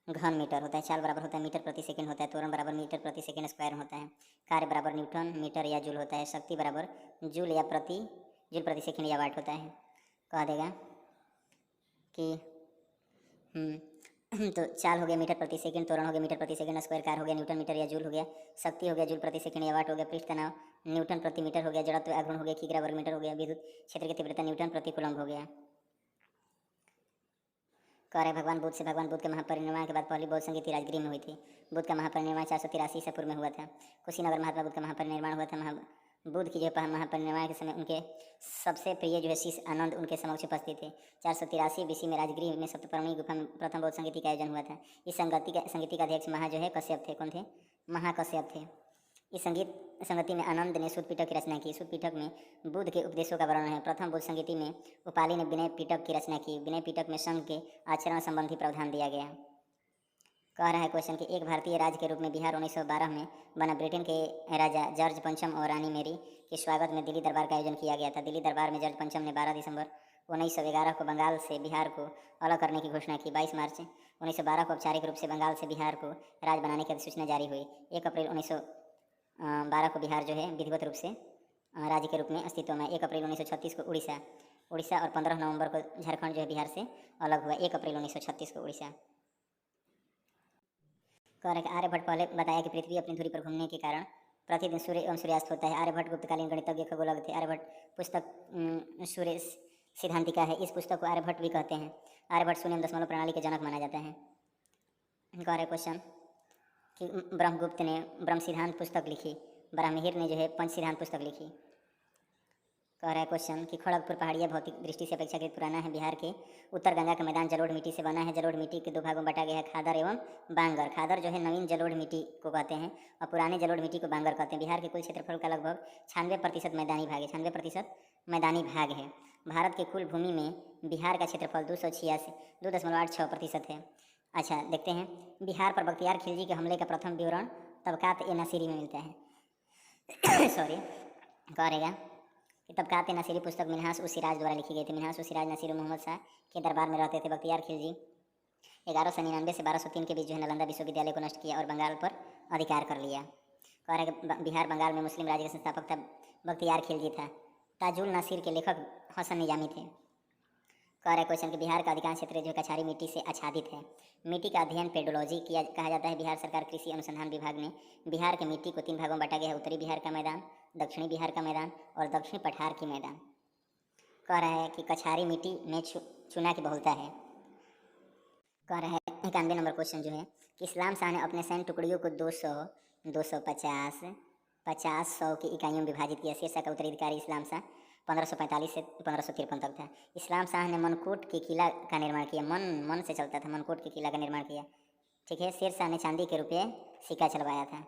घन मीटर होता है। चाल बराबर होता है मीटर प्रति सेकंड होता है। त्वरण बराबर मीटर प्रति सेकंड स्क्वायर होता है। कार्य बराबर न्यूटन मीटर या जूल होता है। शक्ति बराबर जूल प्रति सेकंड या वाट होता है। कह देगा कि तो चाल हो गया मीटर प्रति सेकंड, त्वरण हो गया मीटर प्रति सेकंड स्क्वायर, कार्य हो गया न्यूटन मीटर या जूल हो गया, शक्ति हो गया जूल प्रति सेकंड या वाट हो गया, पृष्ठ तनाव न्यूटन प्रति मीटर हो गया, जड़त्व आघूर्ण हो गया किग्रा वर्ग मीटर हो गया, विद्युत क्षेत्र की तीव्रता न्यूटन प्रति कूलम्ब हो गया। कह रहे भगवान बुद्ध से भगवान बुद्ध के महापरिनिर्वाण के बाद पहली बौद्ध संगीति राजगृह में हुई थी। बुद्ध का महापरिनिर्वाण 483 ईसा पूर्व में हुआ था। कुशीनगर महात्मा बुद्ध का महापरिनिर्वाण हुआ था। बुद्ध की जो महापरिनिर्वाण के समय उनके सबसे प्रिय जो है शिष्य आनंद उनके समक्ष उपस्थित थे। 483 BC में राजगृह में सप्तपर्णी गुफा में प्रथम बौद्ध संगीति का आयोजन हुआ था। इस संगीति का अध्यक्ष जो है कश्यप थे। कौन थे? महाकश्यप थे। इस संगति में आनंद ने सूत पिटक की रचना की। सूत पिटक में बुद्ध के उपदेशों का वर्णन है। प्रथम बुद्ध संगीति में उपाली ने विनय पिटक की रचना की। विनय पिटक में संघ के आचरण संबंधी प्रावधान दिया गया। कह रहा है क्वेश्चन कि एक भारतीय राज्य के रूप में बिहार 1912 में बना। ब्रिटेन के राजा जॉर्ज पंचम और रानी मैरी के स्वागत में दिल्ली दरबार का आयोजन किया गया था। दिल्ली दरबार में जॉर्ज पंचम ने 12 दिसंबर 1911 को बंगाल से बिहार को अलग करने की घोषणा की। 22 मार्च 1912 को औपचारिक रूप से बंगाल से बिहार को राज्य बनाने की अधिसूचना जारी हुई। 1 अप्रैल 1912 को बिहार जो है विधिवत रूप से राज्य के रूप में अस्तित्व में। 1 अप्रैल 1936 को उड़ीसा और 15 नवंबर को झारखंड जो है बिहार से अलग हुआ। 1 अप्रैल 1936 को उड़ीसा। कह रहे कि आर्यभट्ट पहले बताया कि पृथ्वी अपनी धुरी पर घूमने के कारण प्रतिदिन सूर्य एवं सूर्यास्त होता है। आर्यभट्ट गुप्तकालीन गणितज्ञ खगोलज्ञ थे। आर्यभट्ट पुस्तक सूर्य सिद्धांतिका है। इस पुस्तक को आर्यभट्ट भी कहते हैं। आर्यभट्ट शून्य दशमलव प्रणाली के जनक माना जाता है। कह रहे क्वेश्चन कि ब्रह्मगुप्त ने ब्रह्म सिद्धांत पुस्तक लिखी। ब्राह्महिर ने जो है पंच सिद्धांत पुस्तक लिखी। कह रहा है क्वेश्चन कि खड़गपुर पहाड़िया भौतिक दृष्टि से अपेक्षाकृत पुराना है। बिहार के उत्तर गंगा का मैदान जलोढ़ मिट्टी से बना है। जलोढ़ मिट्टी के 2 भागों में बांटा गया है, खादर एवं बांगर। खादर जो है नवीन जलोढ़ मिट्टी को कहते हैं और पुराने जलोढ़ मिट्टी को बांगर कहते हैं। बिहार के कुल क्षेत्रफल का लगभग 96% मैदानी भाग है। 96% मैदानी भाग है। भारत के कुल भूमि में बिहार का क्षेत्रफल 286.86% है। अच्छा देखते हैं, बिहार पर बख्तियार खिलजी के हमले का प्रथम विवरण तबकात ए नसीरी में मिलता है। सॉरी करेगा कि तबकात ए नसीरी पुस्तक मिन्हास उस सिराज द्वारा लिखी गई थी। मिन्हास उस सिराज नसीर मोहम्मद शाह के दरबार में रहते थे। बख्तियार खिलजी 1199 से 1203 के बीच जो है नालंदा विश्वविद्यालय को नष्ट किया और बंगाल पर अधिकार कर लिया। कह रहे कि बिहार बंगाल में मुस्लिम राज्य के संस्थापक था बख्तियार खिलजी था। ताजुल नासिर के लेखक हसन निजामी थे। कह रहे क्वेश्चन कि बिहार का अधिकांश क्षेत्र जो कछारी मिट्टी से आच्छादित है। मिट्टी का अध्ययन पेडोलॉजी कहा जाता है। बिहार सरकार कृषि अनुसंधान विभाग ने बिहार के मिट्टी को 3 भागों में बांटा गया है। उत्तरी बिहार का मैदान, दक्षिणी बिहार का मैदान और दक्षिणी पठार की मैदान। कह रहा है कि कछारी मिट्टी में चूना की बहुलता है। कह रहा है 91 नंबर क्वेश्चन जो है कि इस्लाम शाह ने अपने सैन्य टुकड़ियों को 200, 250, 50, 100 की इकाइयों में विभाजित किया। शेरशाह का उत्तराधिकारी इस्लाम शाह 1545 से 1553 तक था। इस्लाम शाह ने मनकोट के किला का निर्माण किया। मन से चलता था। मनकोट के किला का निर्माण किया। ठीक है। शेरशाह ने चांदी के रुपये सिक्का चलवाया था।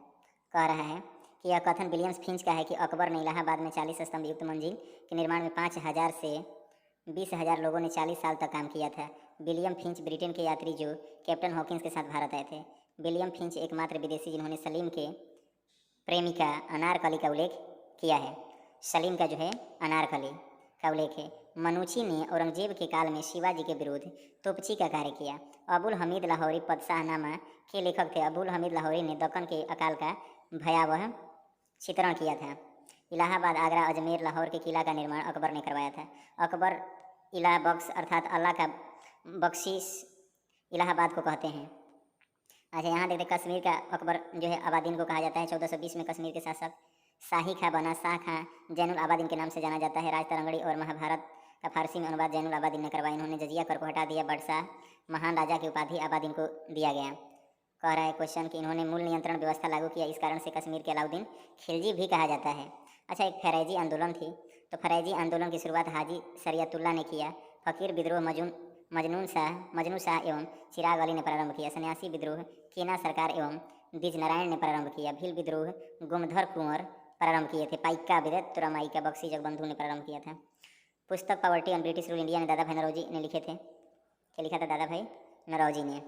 कह रहा है कि यह कथन विलियम्स फिंच का है कि अकबर ने इलाहाबाद में 40 स्तंभ युक्त मंजिल के निर्माण में 5000 से 20,000 लोगों ने 40 साल तक काम किया था। विलियम फिंच ब्रिटेन के यात्री जो कैप्टन हॉकिंस के साथ भारत आए थे। विलियम फिंच एकमात्र विदेशी जिन्होंने सलीम के प्रेमिका अनारकली का उल्लेख किया है। सलीम का जो है अनारकली का उल्लेख है। मनुची ने औरंगजेब के काल में शिवाजी के विरुद्ध तोपची का कार्य किया। अबुल हमीद लाहौरी पदशाहनामा के लेखक थे। अबुल हमीद लाहौरी ने दक्कन के अकाल का भयावह चित्रण किया था। इलाहाबाद, आगरा, अजमेर, लाहौर के किला का निर्माण अकबर ने करवाया था। अकबर इला बख्श अर्थात अल्लाह का बख्शिश इलाहाबाद को कहते हैं। अच्छा यहाँ देखते कश्मीर का अकबर जो है आबादीन को कहा जाता है। 1420 में कश्मीर के शासक शाही खां बना। शाह खां जैनुल आबादीन के नाम से जाना जाता है। राज तरंगड़ी और महाभारत का फारसी में अनुवाद जैनुल आबादीन ने करवाया। इन्होंने जजिया कर को हटा दिया। बड़शाह महान राजा की उपाधि आबादीन को दिया गया। कह रहा है क्वेश्चन कि इन्होंने मूल नियंत्रण व्यवस्था लागू किया। इस कारण से कश्मीर के अलाउद्दीन खिलजी भी कहा जाता है। अच्छा एक फरैजी आंदोलन थी, तो फरैजी आंदोलन की शुरुआत हाजी शरियतुल्लाह ने किया। फ़कीर विद्रोह मजनू शाह एवं चिराग अली ने प्रारंभ किया। सन्यासी विद्रोह केना सरकार एवं द्विज नारायण ने प्रारंभ किया। भील विद्रोह गुमधर कुंवर प्रारंभ किए थे। पाइका विदत तुरामाई का बख्शी जगबंधु ने प्रारंभ किया था। पुस्तक poverty and British rule India ने दादा भाई नौरोजी ने लिखे थे। क्या लिखा था? दादा भाई नौरोजी ने।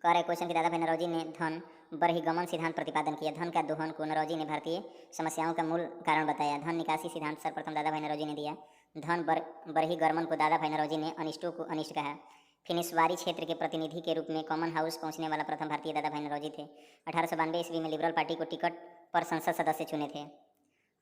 कह रहे क्वेश्चन कि दादा भाई नौरोजी ने धन बर्हिगमन सिद्धांत प्रतिपादन किया। धन का दोहन को नौरोजी ने भारतीय समस्याओं का मूल कारण बताया। धन निकासी सिद्धांत सर्वप्रथम दादा भाई नौरोजी ने दिया। धन बर्हिगमन को दादा भाई नौरोजी ने अनिष्टों को अनिष्ट कहा। फिनिशवारी क्षेत्र के प्रतिनिधि के रूप में कॉमन हाउस पहुंचने वाला प्रथम भारतीय दादा भाई नौरोजी थे। 1892 ईस्वी में लिबरल पार्टी को टिकट पर संसद सदस्य चुने थे।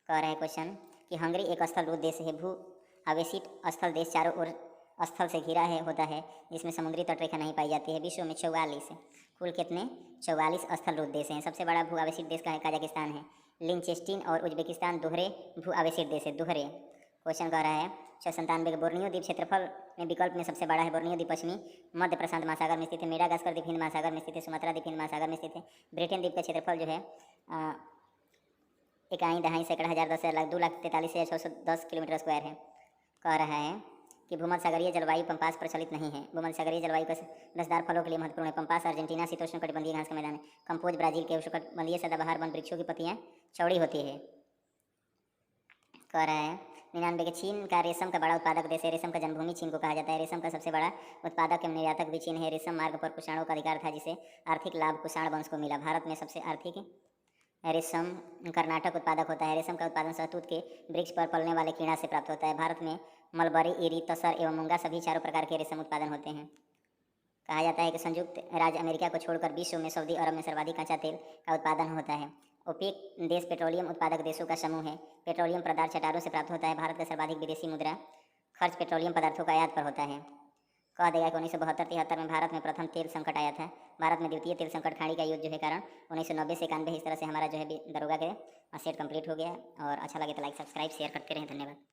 कह रहे क्वेश्चन कि हंगरी एक स्थलरूप देश है। भू आवेशित स्थल देश चारों ओर स्थल से घिरा होता है, जिसमें समुद्री तटरेखा नहीं पाई जाती है। विश्व में 44 कुल कितने 44 स्थलरूप देश हैं। सबसे बड़ा भू आवेशित देश का है कजाकिस्तान है। लिंचेस्टीन और उज्बेकिस्तान दोहरे भू आवेशित देश है। दोहरे क्वेश्चन कह रहा है 697 का बोर्नियो द्वीप क्षेत्रफल में विकल्प में सबसे बड़ा है। बोर्नियो द्वीप पश्चिमी मध्य प्रशांत महासागर में स्थित है। मेडागास्कर द्वीप हिंद महासागर में स्थित है। सुमात्रा द्वीप हिंद महासागर में स्थित है। ब्रिटेन द्वीप का क्षेत्रफल जो है 1.5 सैकड़ा 2,43,610 किलोमीटर स्क्वायर है। कह रहा है कि भूमध्यसागरीय जलवायु पंपास प्रचलित नहीं है। भूमध्यसागरीय जलवायु का रसदार फलों के लिए महत्वपूर्ण है। पंपास अर्जेंटीना शीतोष्णकटिबंधीय घास का मैदान है। कंपोज ब्राजील के उष्णकटिबंधीय सदाबहार वन वृक्षों की पत्तियां चौड़ी होती है। कह रहा है 99 के चीन का रेशम का बड़ा उत्पादक देश है। रेशम का जन्मभूमि चीन को कहा जाता है। रेशम का सबसे बड़ा उत्पादक एवं निर्यातक भी चीन है। रेशम मार्ग पर कुषाणों का अधिकार था जिसे आर्थिक लाभ कुषाण वंश को मिला। भारत में सबसे आर्थिक रेशम कर्नाटक उत्पादक होता है। रेशम का उत्पादन शहतूत के वृक्ष पर पलने वाले कीड़ा से प्राप्त होता है। भारत में मलबरी, इरी, तसर एवं मूंगा सभी चारों प्रकार के रेशम उत्पादन होते हैं। कहा जाता है कि संयुक्त राज्य अमेरिका को छोड़कर विश्व में सऊदी अरब में सर्वाधिक कच्चा तेल का उत्पादन होता है। ओपेक देश पेट्रोलियम उत्पादक देशों का समूह है। पेट्रोलियम पदार्थ चट्टानों से प्राप्त होता है। भारत का सर्वाधिक विदेशी मुद्रा खर्च पेट्रोलियम पदार्थों का आयात पर होता है। कह देगा कि 1972-73 में भारत में प्रथम तेल संकट आया था। भारत में द्वितीय तेल संकट खाड़ी का युद्ध जो है कारण 1990 से 91 इस तरह से हमारा जो है दरोगा के सेट कंप्लीट हो गया। और अच्छा लगे तो लाइक सब्सक्राइब शेयर करते रहें। धन्यवाद।